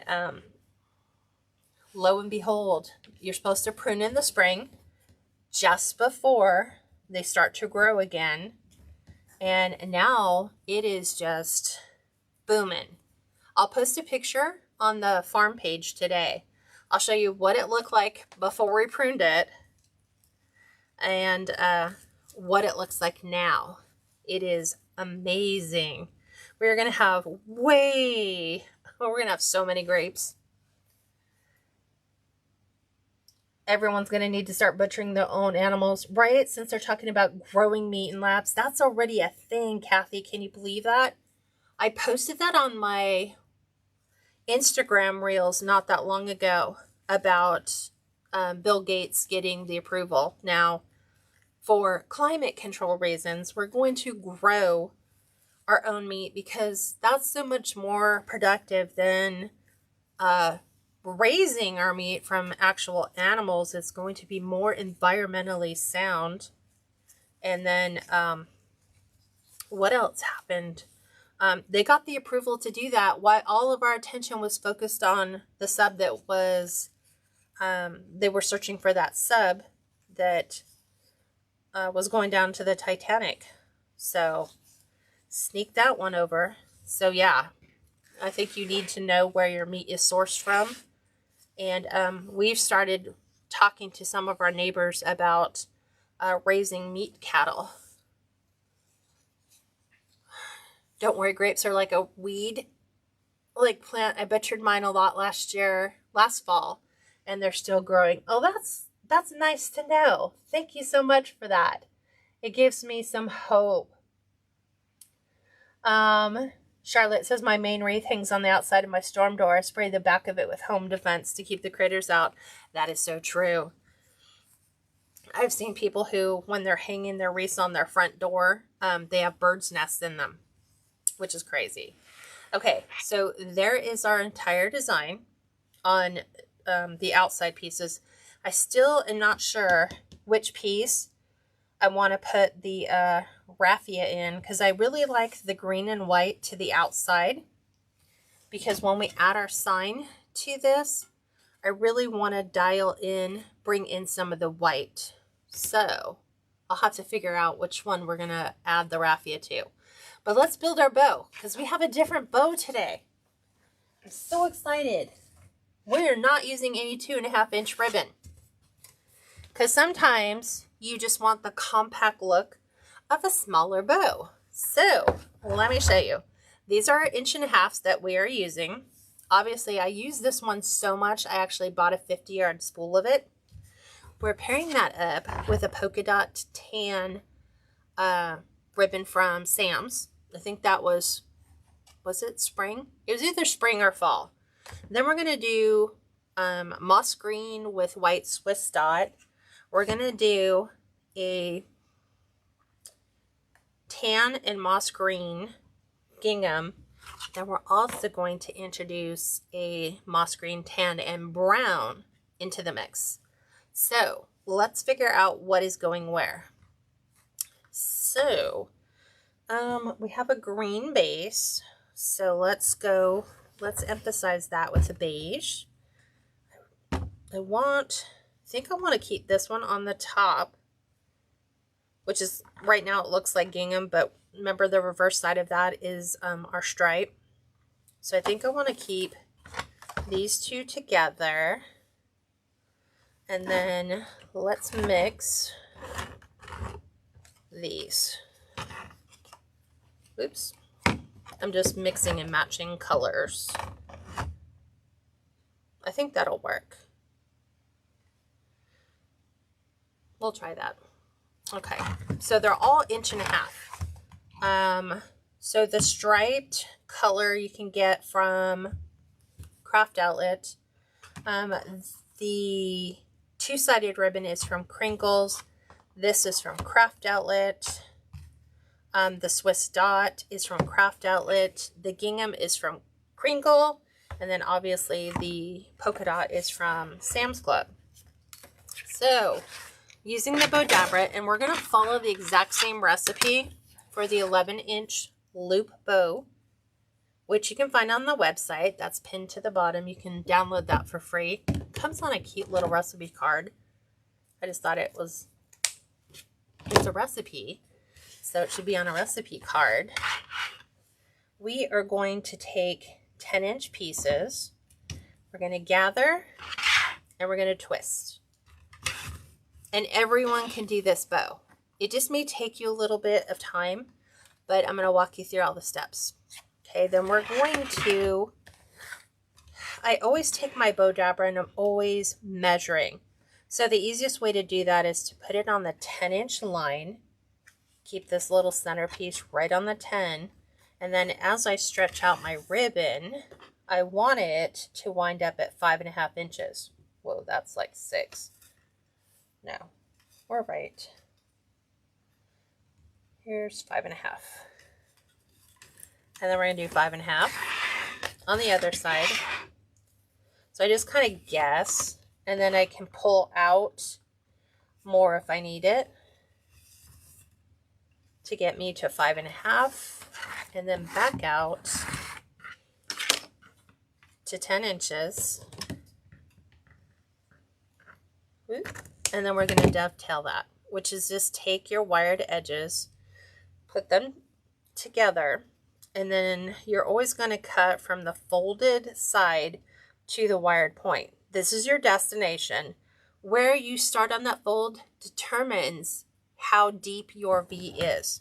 lo and behold, you're supposed to prune in the spring just before they start to grow again. And now it is just booming. I'll post a picture on the farm page today. I'll show you what it looked like before we pruned it and what it looks like now. It is amazing. We're going to have we're going to have so many grapes. Everyone's going to need to start butchering their own animals, right? Since they're talking about growing meat in labs. That's already a thing, Kathy. Can you believe that? I posted that on my Instagram reels not that long ago about Bill Gates getting the approval. Now, for climate control reasons, we're going to grow our own meat because that's so much more productive than raising our meat from actual animals. It's going to be more environmentally sound. And then what else happened? They got the approval to do that while all of our attention was focused on the sub that was, they were searching for that sub that was going down to the Titanic. So sneak that one over. So yeah, I think you need to know where your meat is sourced from. And we've started talking to some of our neighbors about raising meat cattle. Don't worry, grapes are like a weed like plant. I butchered mine a lot last fall, and they're still growing. Oh, that's nice to know. Thank you so much for that. It gives me some hope. Charlotte says my main wreath hangs on the outside of my storm door. I spray the back of it with home defense to keep the critters out. That is so true. I've seen people who, when they're hanging their wreaths on their front door, they have birds' nests in them, which is crazy. Okay, so there is our entire design on the outside pieces. I still am not sure which piece I want to put the raffia in, because I really like the green and white to the outside, because when we add our sign to this, I really want to bring in some of the white. So I'll have to figure out which one we're going to add the raffia to. But let's build our bow, because we have a different bow today. I'm so excited. We're not using any 2.5-inch ribbon, because sometimes you just want the compact look of a smaller bow. So let me show you. These are 1.5 inches that we are using. Obviously, I use this one so much, I actually bought a 50-yard spool of it. We're pairing that up with a polka dot tan ribbon from Sam's. I think that was it spring? It was either spring or fall. Then we're going to do moss green with white Swiss dot. We're going to do a tan and moss green gingham. Then we're also going to introduce a moss green, tan, and brown into the mix. So let's figure out what is going where. So we have a green base. So let's emphasize that with a beige. I want think I want to keep this one on the top, which is, right now it looks like gingham, but remember the reverse side of that is our stripe. So I think I want to keep these two together. And then let's mix these. Oops. I'm just mixing and matching colors. I think that'll work. We'll try that. Okay, so they're all 1.5 inches. So the striped color you can get from Craft Outlet. The two-sided ribbon is from Crinkles. This is from Craft Outlet. The Swiss Dot is from Craft Outlet. The gingham is from Crinkle. And then obviously the polka dot is from Sam's Club. So using the Bow Dabra, and we're going to follow the exact same recipe for the 11-inch loop bow, which you can find on the website. That's pinned to the bottom. You can download that for free. It comes on a cute little recipe card. I just thought it's a recipe, so it should be on a recipe card. We are going to take 10-inch pieces. We're going to gather and we're going to twist. And everyone can do this bow. It just may take you a little bit of time, but I'm going to walk you through all the steps. Okay, then we're going to, I always take my Bow Dabra and I'm always measuring. So the easiest way to do that is to put it on the 10-inch line, keep this little centerpiece right on the 10, and then as I stretch out my ribbon, I want it to wind up at 5.5 inches. Whoa, that's like 6. No, we're right. Here's 5.5. And then we're going to do 5.5 on the other side. So I just kind of guess, and then I can pull out more if I need it to get me to 5.5, and then back out to 10 inches. And then we're going to dovetail that, which is just take your wired edges, put them together, and then you're always going to cut from the folded side to the wired point. This is your destination. Where you start on that fold determines how deep your V is.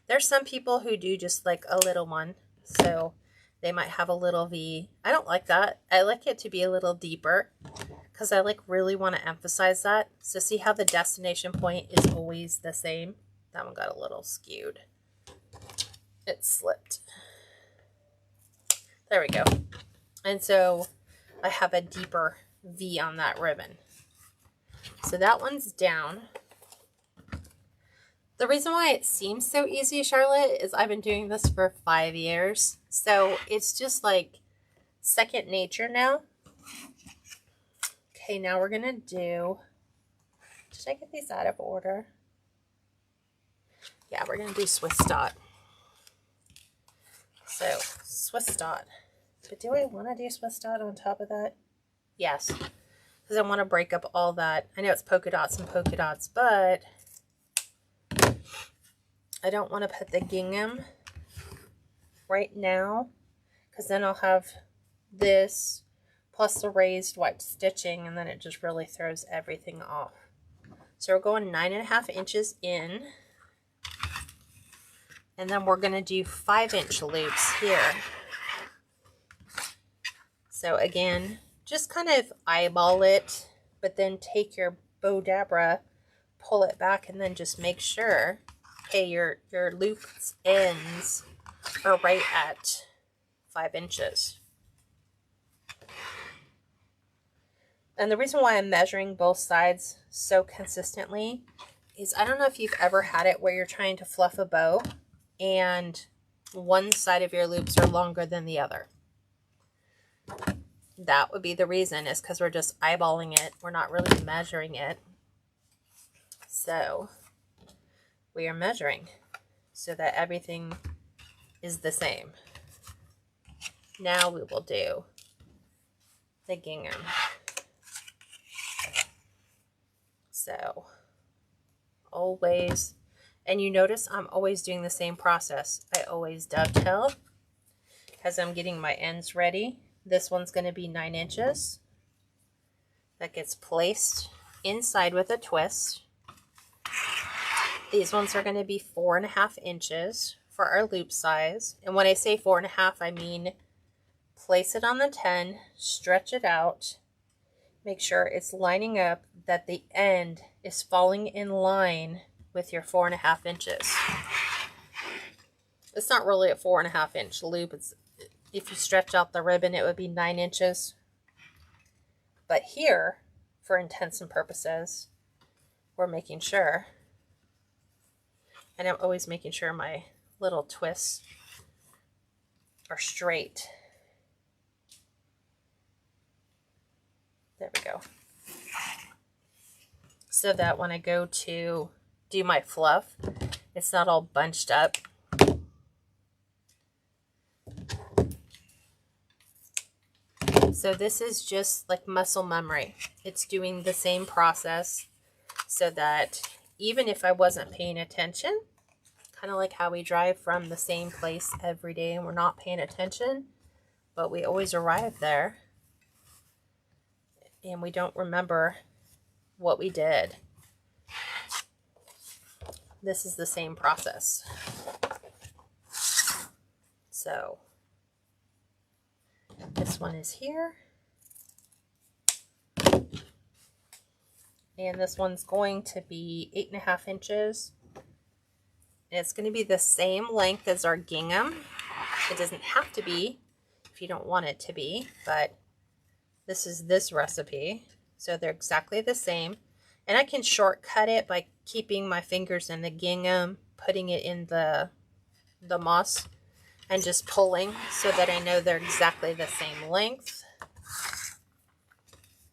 There's some people who do just like a little one, so they might have a little V. I don't like that. I like it to be a little deeper because I really want to emphasize that. So see how the destination point is always the same? That one got a little skewed. It slipped. There we go. And so I have a deeper V on that ribbon. So that one's down. The reason why it seems so easy, Charlotte, is I've been doing this for 5 years. So it's just like second nature now. Okay, now we're going to do, did I get these out of order? Yeah, we're going to do Swiss Dot. So, Swiss Dot. But do I want to do Swiss Dot on top of that? Yes, because I want to break up all that. I know it's polka dots and polka dots, but I don't want to put the gingham right now, because then I'll have this plus the raised white stitching, and then it just really throws everything off. So we're going 9.5 inches in, and then we're going to do 5-inch loops here. So again, just kind of eyeball it, but then take your Bow Dabra, pull it back, and then just make sure, okay, your loop's ends are right at 5 inches. And the reason why I'm measuring both sides so consistently is I don't know if you've ever had it where you're trying to fluff a bow and one side of your loops are longer than the other. That would be the reason, is because we're just eyeballing it. We're not really measuring it. So we are measuring so that everything is the same. Now we will do the gingham. So always, and you notice I'm always doing the same process. I always dovetail as I'm getting my ends ready. This one's going to be 9 inches. That gets placed inside with a twist. These ones are going to be 4.5 inches for our loop size. And when I say 4.5, I mean place it on the 10, stretch it out, make sure it's lining up, that the end is falling in line with your 4.5 inches. It's not really a 4.5 inch loop. It's, if you stretch out the ribbon, it would be 9 inches. But here, for intents and purposes, we're making sure, and I'm always making sure my little twists are straight. There we go. So that when I go to do my fluff, it's not all bunched up. So this is just like muscle memory. It's doing the same process so that even if I wasn't paying attention, kind of like how we drive from the same place every day and we're not paying attention, but we always arrive there and we don't remember what we did. This is the same process. So this one is here. And this one's going to be 8.5 inches. And it's going to be the same length as our gingham. It doesn't have to be if you don't want it to be, but this is this recipe. So they're exactly the same. And I can shortcut it by keeping my fingers in the gingham, putting it in the moss, and just pulling so that I know they're exactly the same length.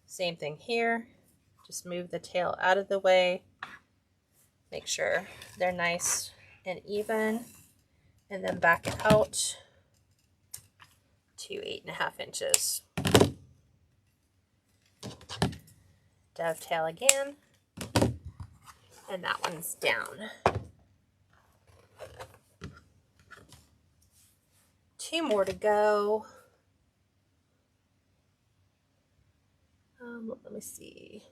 Same thing here. Just move the tail out of the way. Make sure they're nice and even. And then back it out to 8.5 inches. Dovetail again. And that one's down. 2 more to go. Let me see.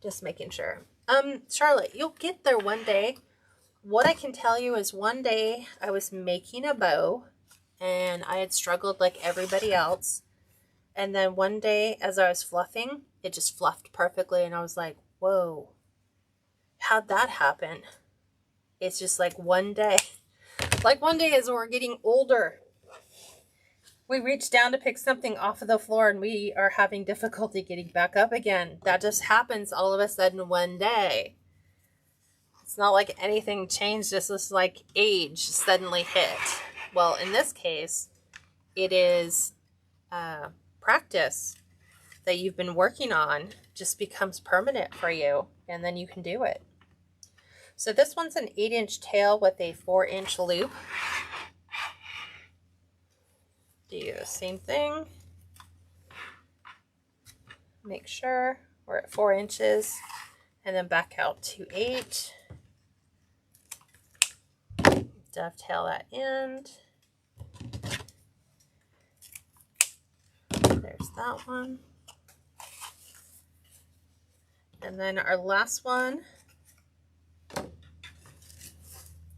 Just making sure. Charlotte, you'll get there one day. What I can tell you is one day I was making a bow and I had struggled like everybody else. And then one day as I was fluffing, it just fluffed perfectly. And I was like, whoa, how'd that happen? It's just like one day. Like one day as we're getting older, we reach down to pick something off of the floor and we are having difficulty getting back up again. That just happens all of a sudden one day. It's not like anything changed. This is like age suddenly hit. Well, in this case, it is practice that you've been working on just becomes permanent for you, and then you can do it. So this one's an 8-inch tail with a 4-inch loop. Do the same thing. Make sure we're at 4 inches and then back out to 8. Dovetail that end. There's that one. And then our last one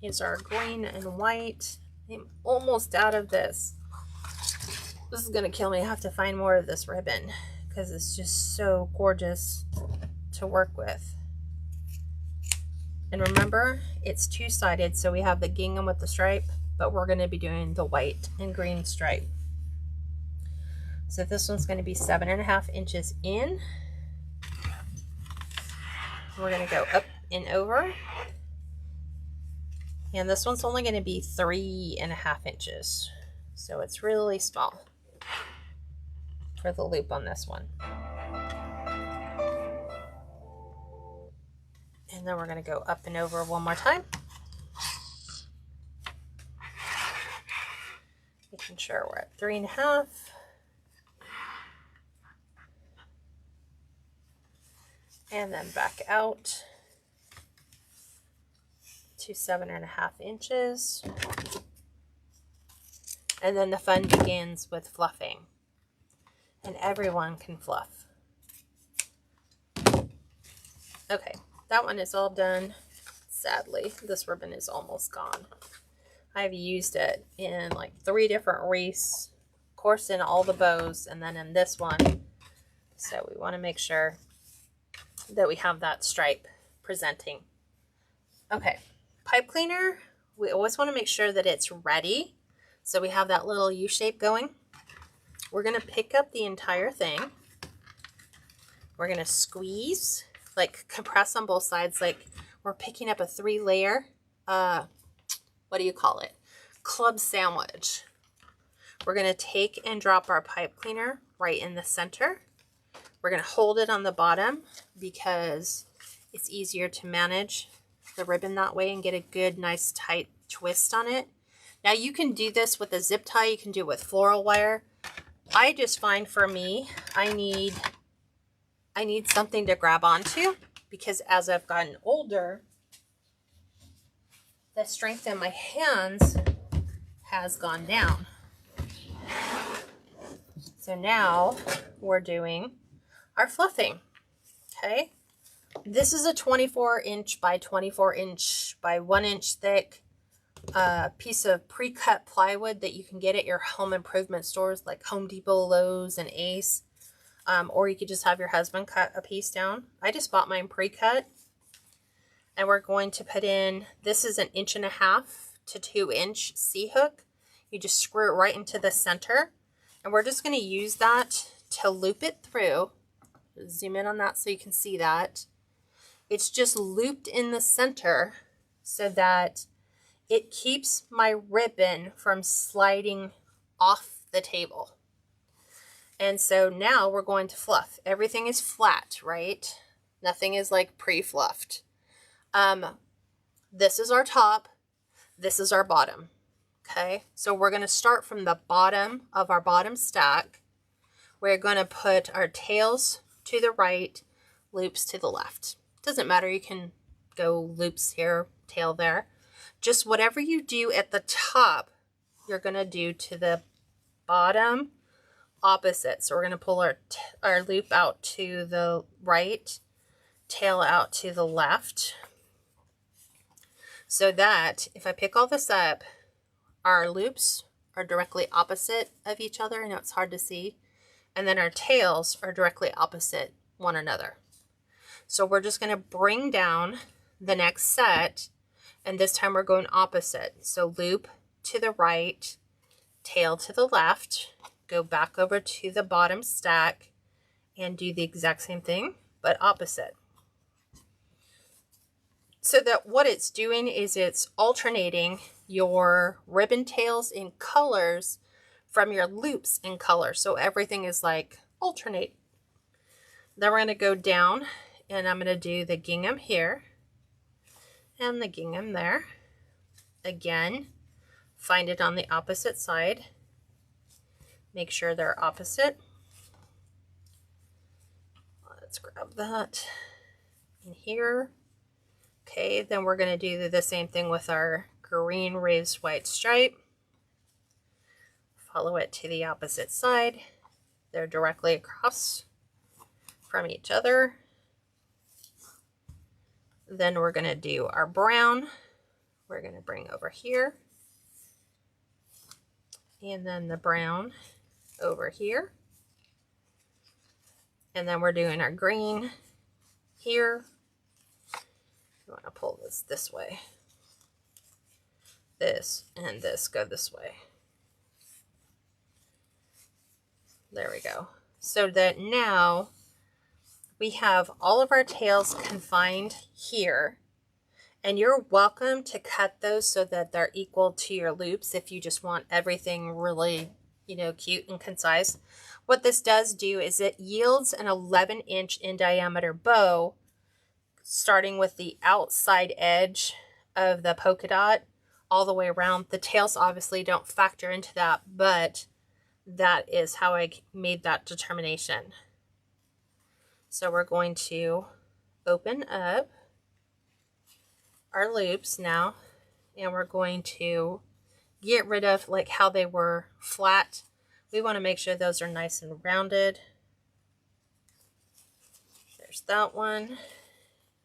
is our green and white. I'm almost out of this. This is going to kill me. I have to find more of this ribbon because it's just so gorgeous to work with. And remember, it's 2-sided, so we have the gingham with the stripe, but we're going to be doing the white and green stripe. So this one's going to be 7.5 inches in. We're going to go up and over. And this one's only going to be 3.5 inches. So it's really small for the loop on this one. And then we're going to go up and over one more time. Making sure we're at 3.5. and then back out to 7.5 inches. And then the fun begins with fluffing. And everyone can fluff. Okay, that one is all done. Sadly, this ribbon is almost gone. I've used it in like 3 different wreaths, of course in all the bows, and then in this one. So we want to make sure that we have that stripe presenting. Okay, pipe cleaner, we always want to make sure that it's ready. So we have that little U shape going. We're going to pick up the entire thing. We're going to squeeze, like compress on both sides, like we're picking up a 3-layer, what do you call it? Club sandwich. We're going to take and drop our pipe cleaner right in the center. We're going to hold it on the bottom because it's easier to manage the ribbon that way and get a good, nice, tight twist on it. Now you can do this with a zip tie. You can do it with floral wire. I just find for me, I need something to grab onto because as I've gotten older, the strength in my hands has gone down. So now we're doing our fluffing. Okay. This is a 24-inch by 24-inch by 1-inch thick piece of pre-cut plywood that you can get at your home improvement stores like Home Depot, Lowe's, and Ace. Or you could just have your husband cut a piece down. I just bought mine pre-cut. And we're going to put in, this is 1.5 to 2-inch C-hook. You just screw it right into the center. And we're just going to use that to loop it through. Zoom in on that so you can see that. It's just looped in the center so that it keeps my ribbon from sliding off the table. And so now we're going to fluff. Everything is flat, right? Nothing is like pre-fluffed. This is our top. This is our bottom. Okay, so we're going to start from the bottom of our bottom stack. We're going to put our tails to the right, loops to the left. Doesn't matter, you can go loops here, tail there. Just whatever you do at the top, you're going to do to the bottom opposite. So we're going to pull our loop out to the right, tail out to the left. So that if I pick all this up, our loops are directly opposite of each other. I know it's hard to see. And then our tails are directly opposite one another. So we're just going to bring down the next set, and this time we're going opposite. So loop to the right, tail to the left, go back over to the bottom stack, and do the exact same thing, but opposite. So that what it's doing is it's alternating your ribbon tails in colors from your loops in color. So everything is like alternate. Then we're going to go down and I'm going to do the gingham here and the gingham there. Again, find it on the opposite side. Make sure they're opposite. Let's grab that in here. Okay, then we're going to do the same thing with our green raised white stripe. Follow it to the opposite side. They're directly across from each other. Then we're going to do our brown. We're going to bring over here. And then the brown over here. And then we're doing our green here. You want to pull this way. This and this go this way. There we go. So that now we have all of our tails confined here. And you're welcome to cut those so that they're equal to your loops if you just want everything really, cute and concise. What this does do is it yields an 11-inch in diameter bow, starting with the outside edge of the polka dot all the way around. The tails obviously don't factor into that, but that is how I made that determination. So we're going to open up our loops now, and we're going to get rid of like how they were flat. We want to make sure those are nice and rounded. There's that one.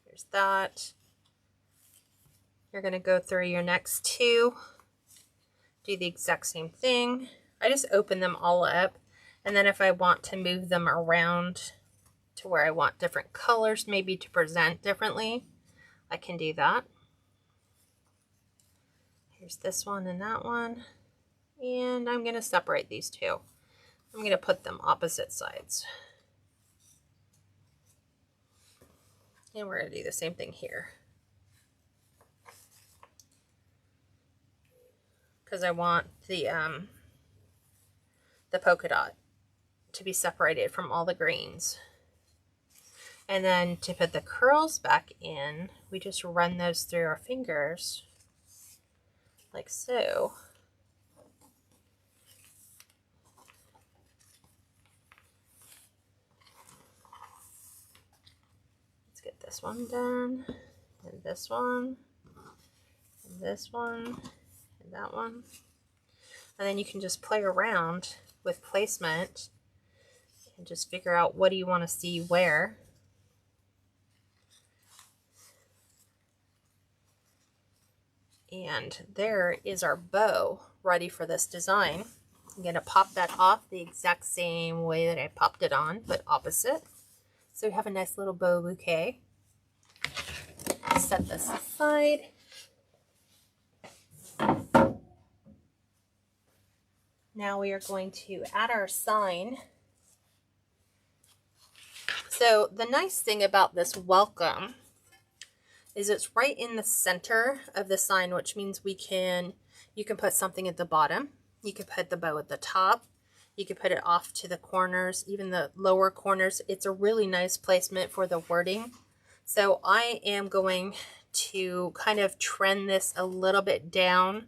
There's that. You're going to go through your next two, do the exact same thing. I just open them all up, and then if I want to move them around to where I want different colors maybe to present differently, I can do that. Here's this one and that one, and I'm going to separate these two. I'm going to put them opposite sides. And we're going to do the same thing here, because I want the polka dot to be separated from all the greens. And then to put the curls back in, we just run those through our fingers like so. Let's get this one done, and this one, and this one, and that one. And then you can just play around with placement and just figure out what do you want to see where. And there is our bow ready for this design. I'm going to pop that off the exact same way that I popped it on, but opposite. So we have a nice little bow bouquet. Set this aside. Now we are going to add our sign. So the nice thing about this welcome is it's right in the center of the sign, which means you can put something at the bottom. You could put the bow at the top. You could put it off to the corners, even the lower corners. It's a really nice placement for the wording. So I am going to kind of trend this a little bit down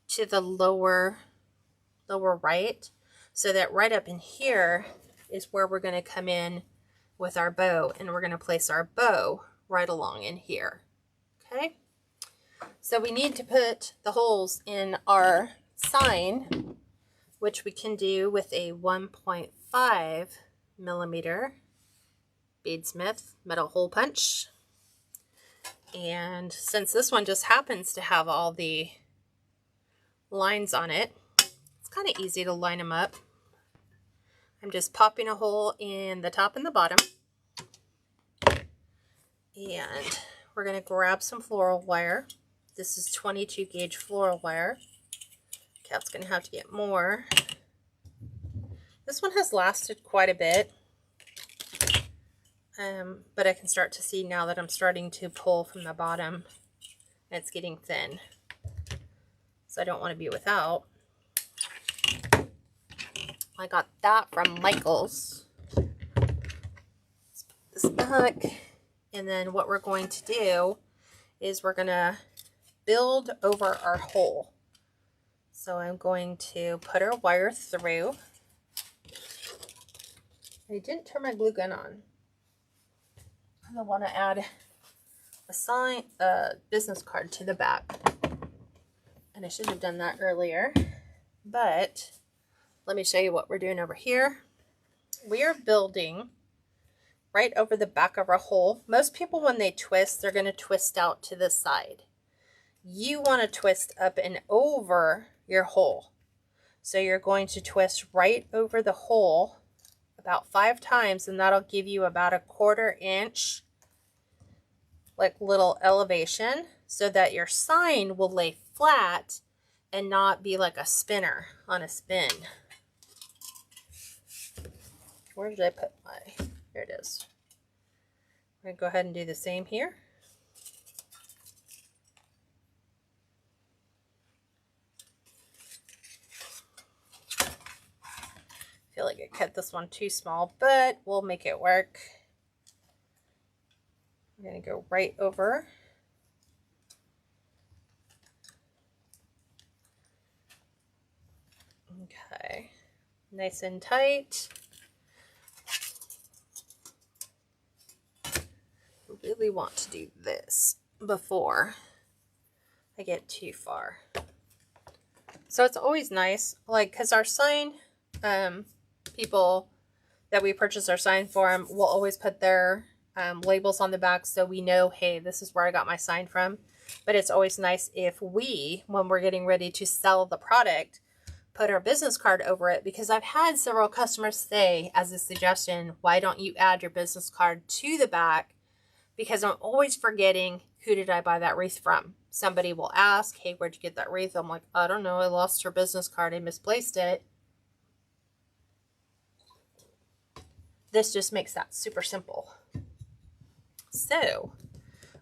to the lower right, so that right up in here is where we're going to come in with our bow, and we're going to place our bow right along in here. Okay, so we need to put the holes in our sign, which we can do with a 1.5 millimeter beadsmith metal hole punch. And since this one just happens to have all the lines on it, it's kind of easy to line them up. I'm just popping a hole in the top and the bottom. And we're going to grab some floral wire. This is 22 gauge floral wire. Kat's going to have to get more. This one has lasted quite a bit. But I can start to see now that I'm starting to pull from the bottom. It's getting thin. So I don't want to be without. I got that from Michael's. Let's put this back. And then what we're going to do is we're going to build over our hole. So I'm going to put our wire through. I didn't turn my glue gun on. I want to add a business card to the back. And I should have done that earlier. But let me show you what we're doing over here. We are building right over the back of our hole. Most people, when they twist, they're going to twist out to the side. You want to twist up and over your hole. So you're going to twist right over the hole about 5 times, and that'll give you about a 1/4 inch like little elevation, so that your sign will lay flat and not be like a spinner on a spin. Where did I put my, here it is. I'm going to go ahead and do the same here. I feel like I cut this one too small, but we'll make it work. I'm going to go right over. Okay, nice and tight. really want to do this before I get too far. So it's always nice, like, because our sign, people that we purchase our sign from will always put their labels on the back so we know, hey, this is where I got my sign from. But it's always nice if we, when we're getting ready to sell the product, put our business card over it, because I've had several customers say as a suggestion, why don't you add your business card to the back? Because I'm always forgetting, who did I buy that wreath from? Somebody will ask, hey, where'd you get that wreath? I'm like, I don't know. I lost her business card. I misplaced it. This just makes that super simple. So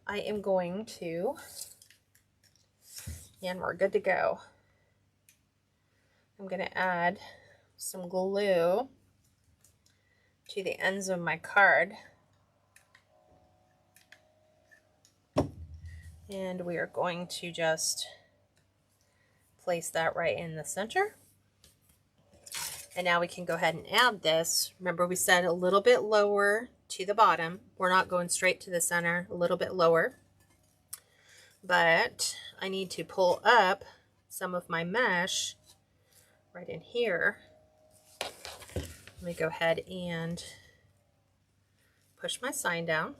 I am going to, and we're good to go. I'm going to add some glue to the ends of my card. And we are going to just place that right in the center. And now we can go ahead and add this. Remember, we said a little bit lower to the bottom. We're not going straight to the center, a little bit lower. But I need to pull up some of my mesh right in here. Let me go ahead and push my sign down.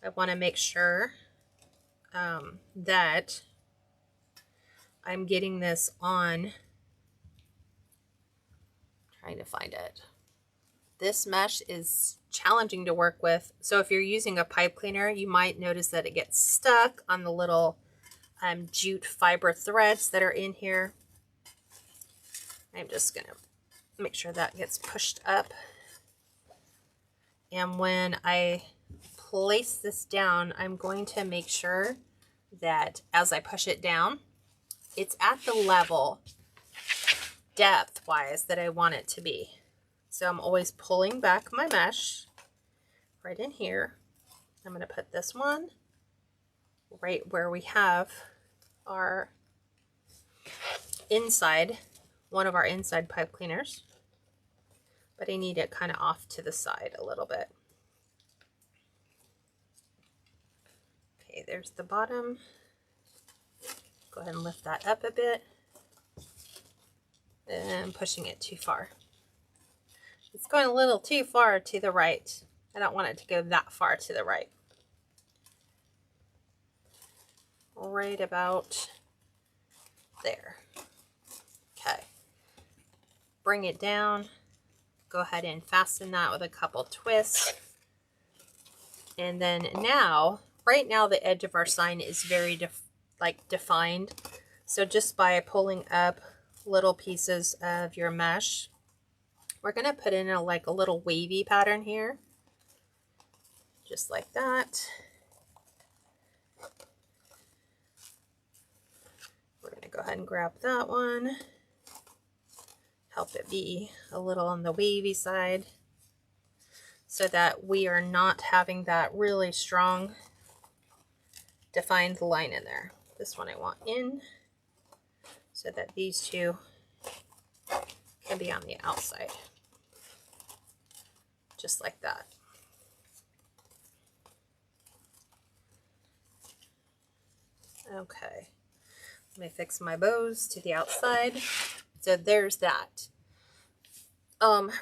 I want to make sure that I'm getting this on, trying to find it. This mesh is challenging to work with. So if you're using a pipe cleaner, you might notice that it gets stuck on the little jute fiber threads that are in here. I'm just going to make sure that gets pushed up. And when I place this down, I'm going to make sure that as I push it down, it's at the level depth-wise that I want it to be. So I'm always pulling back my mesh right in here. I'm going to put this one right where we have our inside, one of our inside pipe cleaners. But I need it kind of off to the side a little bit. Okay, there's the bottom. Go ahead and lift that up a bit. And I'm pushing it too far. It's going a little too far to the right. I don't want it to go that far to the right. Right about there. Okay. Bring it down. Go ahead and fasten that with a couple twists. And then now, right now the edge of our sign is very defined. So just by pulling up little pieces of your mesh, we're going to put in a little wavy pattern here. Just like that. We're going to go ahead and grab that one. Help it be a little on the wavy side so that we are not having that really strong defined line in there. This one I want in so that these two can be on the outside. Just like that. Okay, let me fix my bows to the outside. So there's that.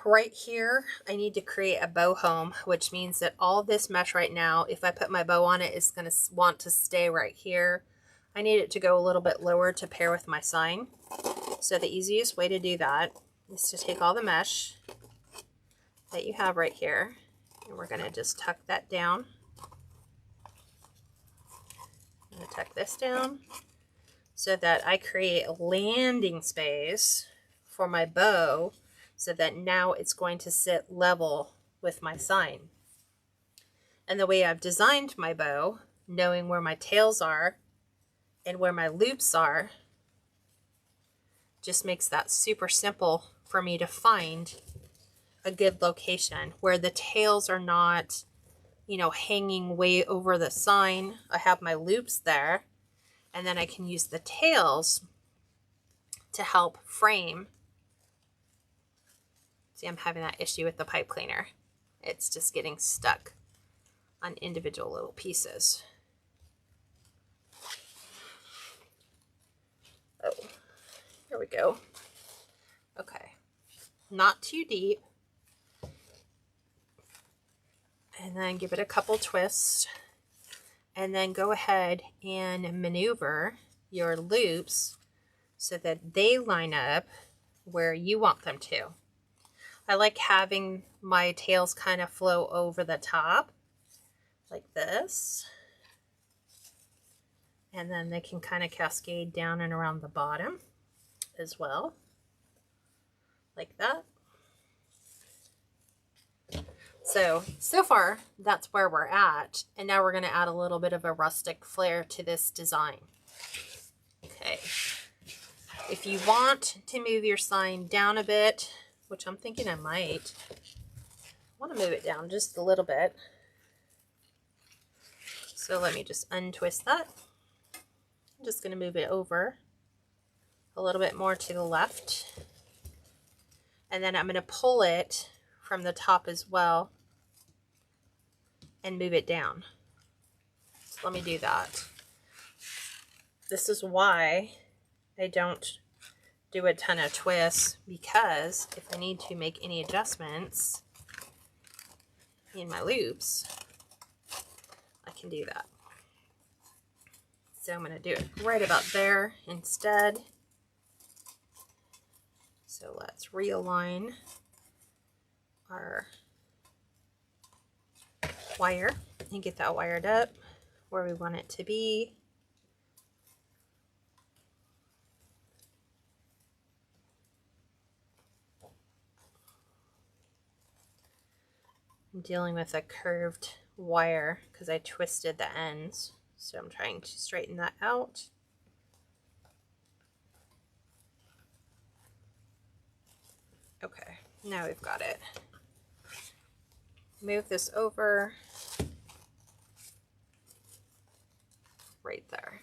Right here, I need to create a bow home, which means that all this mesh right now, if I put my bow on it, it's going to want to stay right here. I need it to go a little bit lower to pair with my sign. So the easiest way to do that is to take all the mesh that you have right here, and we're going to just tuck that down. I'm going to tuck this down so that I create a landing space for my bow, so that now it's going to sit level with my sign. And the way I've designed my bow, knowing where my tails are and where my loops are, just makes that super simple for me to find a good location where the tails are not, you know, hanging way over the sign. I have my loops there, and then I can use the tails to help frame. See, I'm having that issue with the pipe cleaner. It's just getting stuck. on individual little pieces. Oh, here we go. Okay, not too deep. And then give it a couple twists. And then go ahead and maneuver your loops so that they line up where you want them to. I like having my tails kind of flow over the top like this. And then they can kind of cascade down and around the bottom as well, like that. So far, that's where we're at. And now we're going to add a little bit of a rustic flair to this design. Okay. If you want to move your sign down a bit, which I'm thinking I might, I want to move it down just a little bit. So let me just untwist that. I'm just going to move it over a little bit more to the left. And then I'm going to pull it from the top as well and move it down. So let me do that. This is why I don't do a ton of twists, because if I need to make any adjustments in my loops, I can do that. So I'm going to do it right about there instead. So let's realign our wire and get that wired up where we want it to be. I'm dealing with a curved wire because I twisted the ends, so I'm trying to straighten that out. Okay, now we've got it. Move this over right there.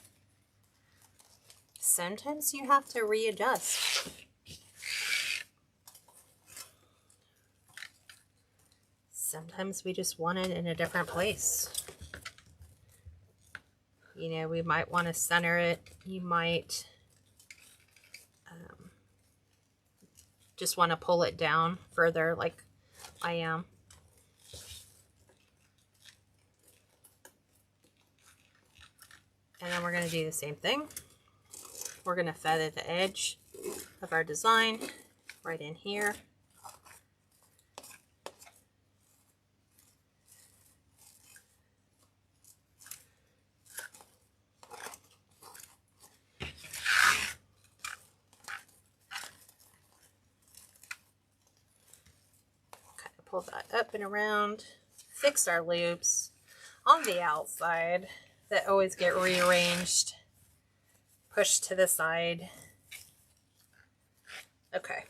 Sometimes you have to readjust. Sometimes we just want it in a different place. You know, we might want to center it. You might just want to pull it down further like I am. And then we're going to do the same thing. We're going to feather the edge of our design right in here. Kind of pull that up and around. Fix our loops on the outside that always get rearranged, pushed to the side. Okay,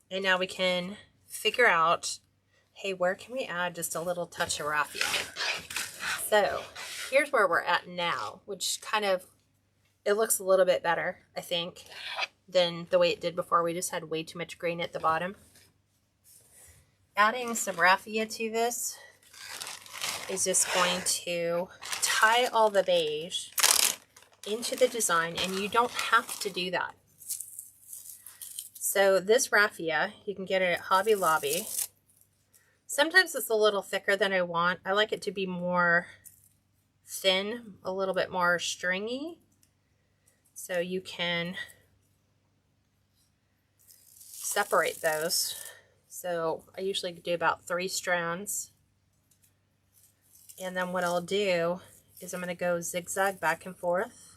and now we can figure out, hey, where can we add just a little touch of raffia? So here's where we're at now, which kind of, it looks a little bit better, I think, than the way it did before. We just had way too much green at the bottom. Adding some raffia to this is just going to tie all the beige into the design, and you don't have to do that. So this raffia, you can get it at Hobby Lobby. Sometimes it's a little thicker than I want. I like it to be more thin, a little bit more stringy. So you can separate those. So I usually do about 3 strands. And then what I'll do is I'm going to go zigzag back and forth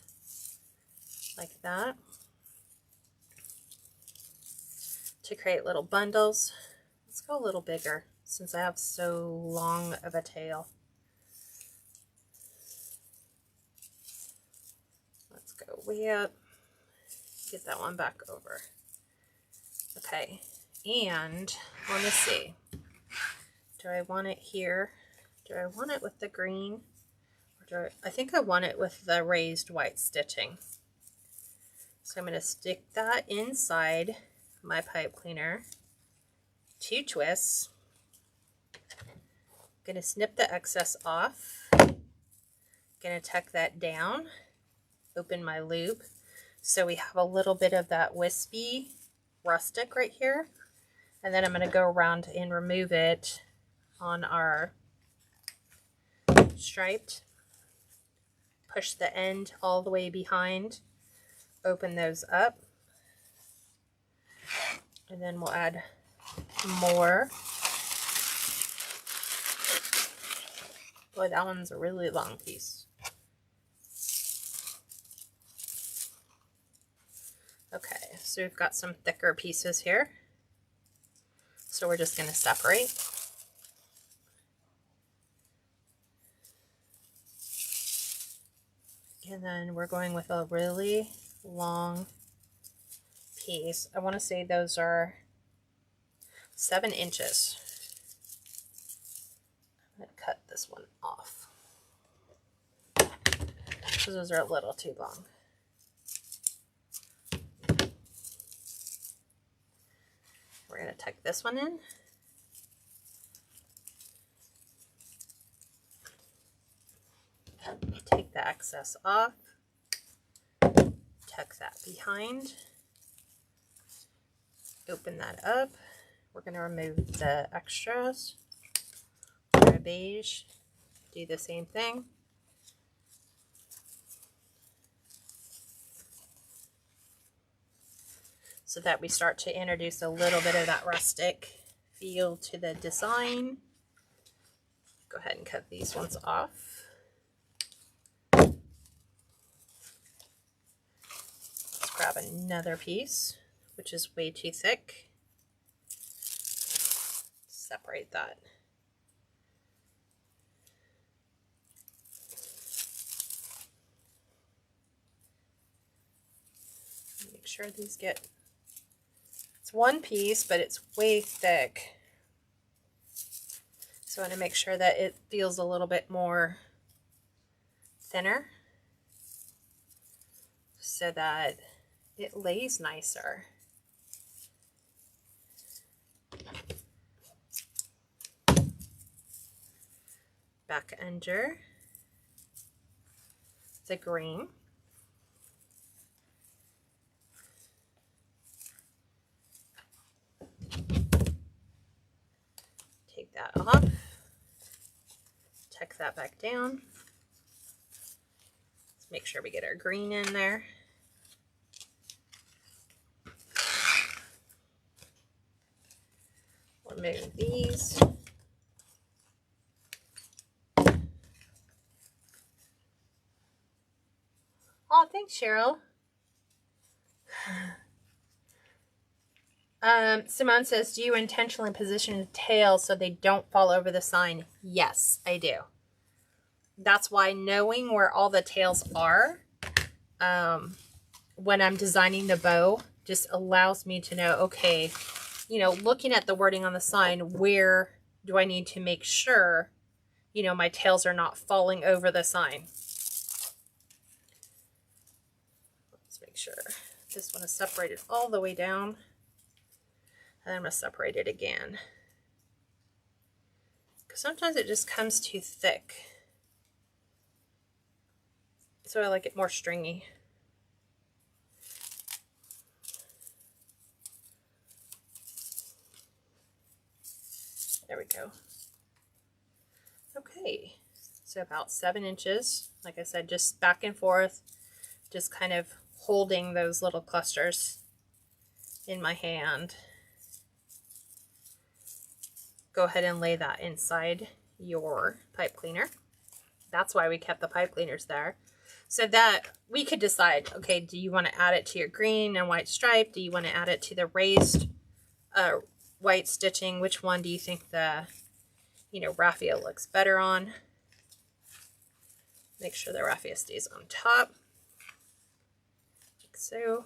like that to create little bundles. Let's go a little bigger since I have so long of a tail. Let's go way up, get that one back over. Okay, and let me see. Do I want it here? Do I want it with the green? Or I think I want it with the raised white stitching. So I'm going to stick that inside my pipe cleaner. 2 twists. Gonna snip the excess off. Gonna tuck that down, open my loop. So we have a little bit of that wispy rustic right here. And then I'm gonna go around and remove it on our striped. Push the end all the way behind, open those up, and then we'll add more. Boy, that one's a really long piece. Okay, so we've got some thicker pieces here. So we're just going to separate. And then we're going with a really long piece. I want to say those are 7 inches. I'm going to cut this one off because those are a little too long. We're going to tuck this one in. Take the excess off. Tuck that behind. Open that up. We're going to remove the extras. For a beige, do the same thing. So that we start to introduce a little bit of that rustic feel to the design. Go ahead and cut these ones off. Let's grab another piece, which is way too thick. Separate that. Make sure these get, it's one piece, but it's way thick. So I want to make sure that it feels a little bit more thinner so that it lays nicer. Back under the green. Take that off. Tuck that back down. Let's make sure we get our green in there. Remove these. Oh, thanks, Cheryl. Simone says, do you intentionally position the tail so they don't fall over the sign? Yes, I do. That's why knowing where all the tails are when I'm designing the bow just allows me to know, okay, you know, looking at the wording on the sign, where do I need to make sure, you know, my tails are not falling over the sign. Let's make sure this one is separated all the way down. And I'm going to separate it again. Because sometimes it just comes too thick. So I like it more stringy. There we go. Okay, so about 7 inches. Like I said, just back and forth, just kind of holding those little clusters in my hand. Go ahead and lay that inside your pipe cleaner. That's why we kept the pipe cleaners there. So that we could decide, okay, do you want to add it to your green and white stripe? Do you want to add it to the raised white stitching? Which one do you think the, you know, raffia looks better on? Make sure the raffia stays on top, like so.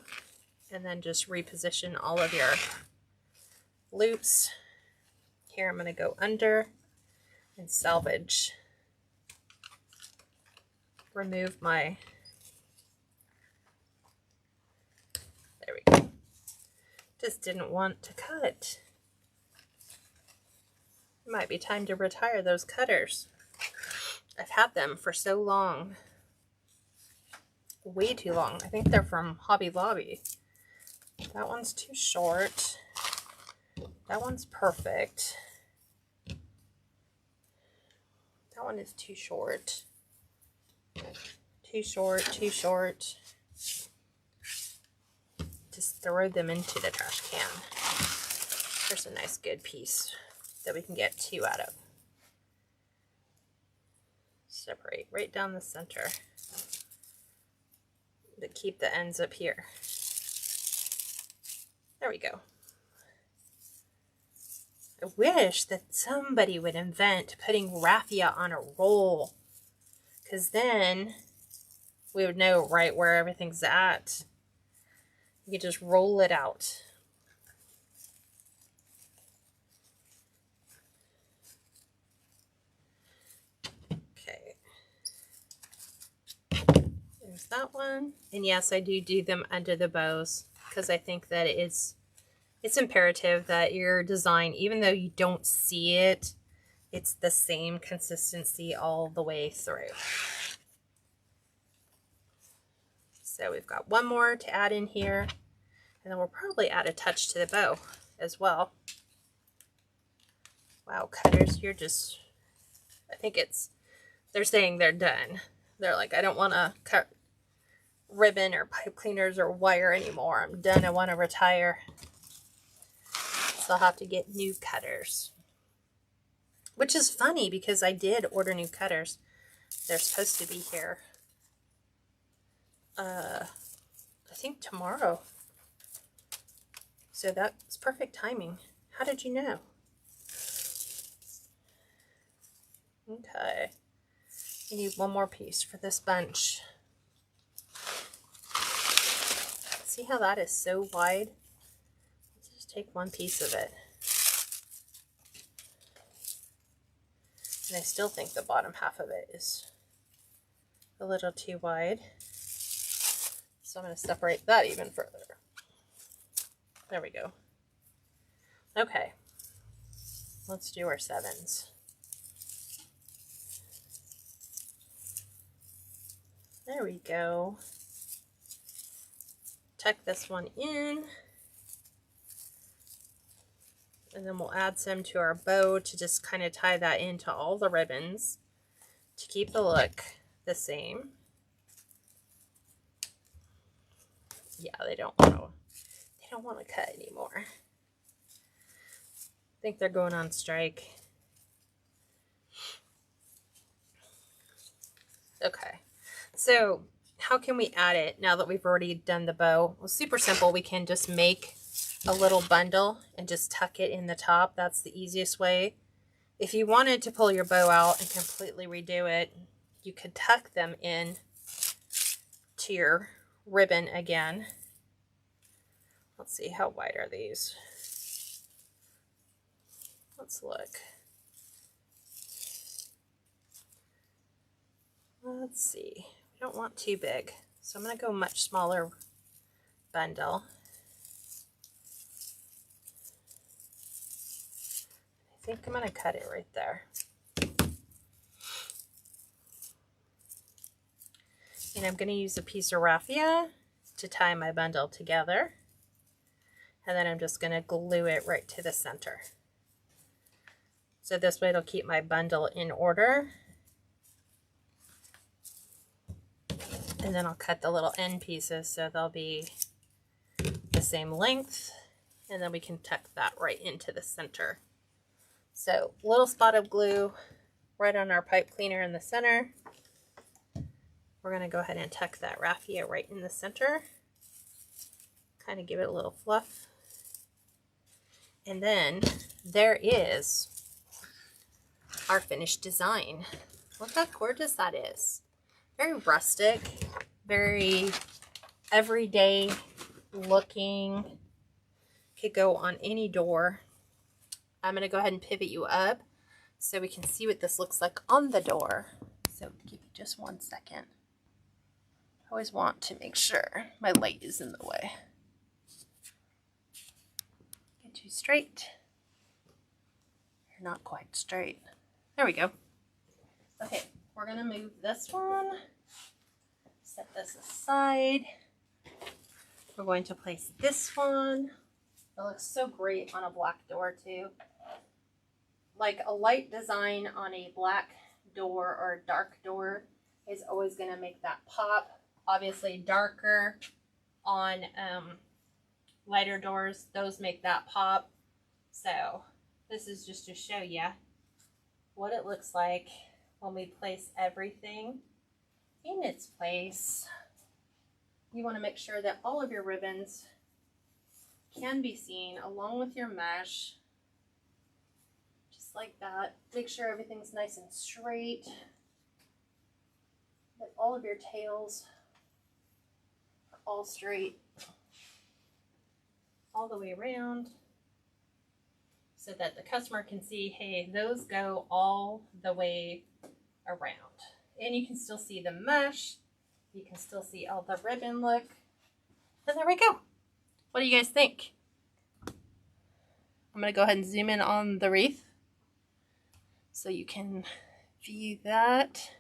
And then just reposition all of your loops. Here I'm going to go under and salvage. Remove my, there we go. Just didn't want to cut. It might be time to retire those cutters. I've had them for so long. Way too long. I think they're from Hobby Lobby. That one's too short. That one's perfect. That one is too short. Too short, too short. Just throw them into the trash can. There's a nice good piece that we can get 2 out of. Separate right down the center. But keep the ends up here. There we go. I wish that somebody would invent putting raffia on a roll, because then we would know right where everything's at. You could just roll it out. Okay. There's that one. And yes, I do them under the bows, because I think that it's imperative that your design, even though you don't see it, it's the same consistency all the way through. So we've got one more to add in here, and then we'll probably add a touch to the bow as well. Wow, cutters, you're just, I think they're saying they're done. They're like, I don't want to cut ribbon or pipe cleaners or wire anymore. I'm done. I want to retire. So I'll have to get new cutters. Which is funny because I did order new cutters. They're supposed to be here. I think tomorrow. So that's perfect timing. How did you know? Okay. You need one more piece for this bunch. See how that is so wide? Let's just take one piece of it. And I still think the bottom half of it is a little too wide. So I'm going to separate that even further. There we go. Okay. Let's do our 7s. There we go. Tuck this one in. And then we'll add some to our bow to just kind of tie that into all the ribbons to keep the look the same. Yeah, they don't want to cut anymore. I think they're going on strike. Okay. So how can we add it now that we've already done the bow? Well, super simple. We can just make a little bundle and just tuck it in the top. That's the easiest way. If you wanted to pull your bow out and completely redo it, you could tuck them in to your ribbon again. Let's see, how wide are these? Let's look. Let's see. We don't want too big, so I'm going to go much smaller bundle. I think I'm going to cut it right there. And I'm going to use a piece of raffia to tie my bundle together. And then I'm just going to glue it right to the center. So this way it'll keep my bundle in order. And then I'll cut the little end pieces so they'll be the same length. And then we can tuck that right into the center. So little spot of glue right on our pipe cleaner in the center. We're going to go ahead and tuck that raffia right in the center. Kind of give it a little fluff. And then there is our finished design. Look how gorgeous that is. Very rustic, very everyday looking. Could go on any door. I'm going to go ahead and pivot you up so we can see what this looks like on the door. So give me just 1 second. I always want to make sure my light is in the way. Get you straight. They're not quite straight. There we go. Okay, we're gonna move this one. Set this aside. We're going to place this one. It looks so great on a black door too. Like a light design on a black door or a dark door is always going to make that pop. Obviously darker on lighter doors, those make that pop. So this is just to show you what it looks like when we place everything in its place. You want to make sure that all of your ribbons can be seen along with your mesh. Just like that. Make sure everything's nice and straight. That all of your tails are all straight all the way around so that the customer can see, hey, those go all the way around. And you can still see the mesh. You can still see all the ribbon look. And there we go. What do you guys think? I'm going to go ahead and zoom in on the wreath so you can view that.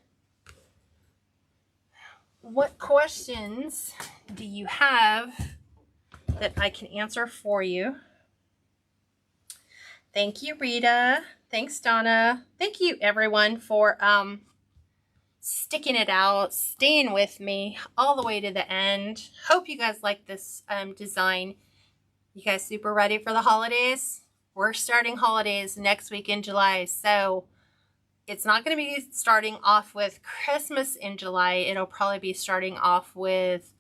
What questions do you have that I can answer for you? Thank you, Rita. Thanks, Donna. Thank you, everyone, for sticking it out, staying with me all the way to the end. Hope you guys like this design. You guys super ready for the holidays? We're starting holidays next week in July, so it's not going to be starting off with Christmas in July. It'll probably be starting off with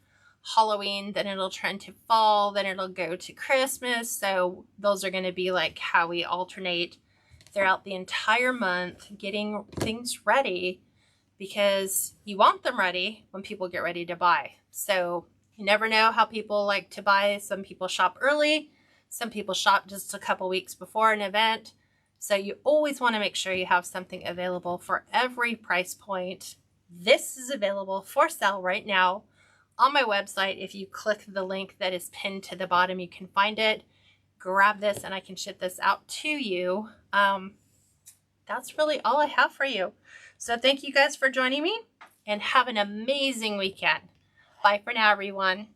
Halloween, then it'll trend to fall, then it'll go to Christmas. So those are going to be like how we alternate throughout the entire month, getting things ready, because you want them ready when people get ready to buy. So you never know how people like to buy. Some people shop early. Some people shop just a couple weeks before an event. So you always want to make sure you have something available for every price point. This is available for sale right now on my website. If you click the link that is pinned to the bottom, you can find it. Grab this and I can ship this out to you. That's really all I have for you. So thank you guys for joining me and have an amazing weekend. Bye for now, everyone.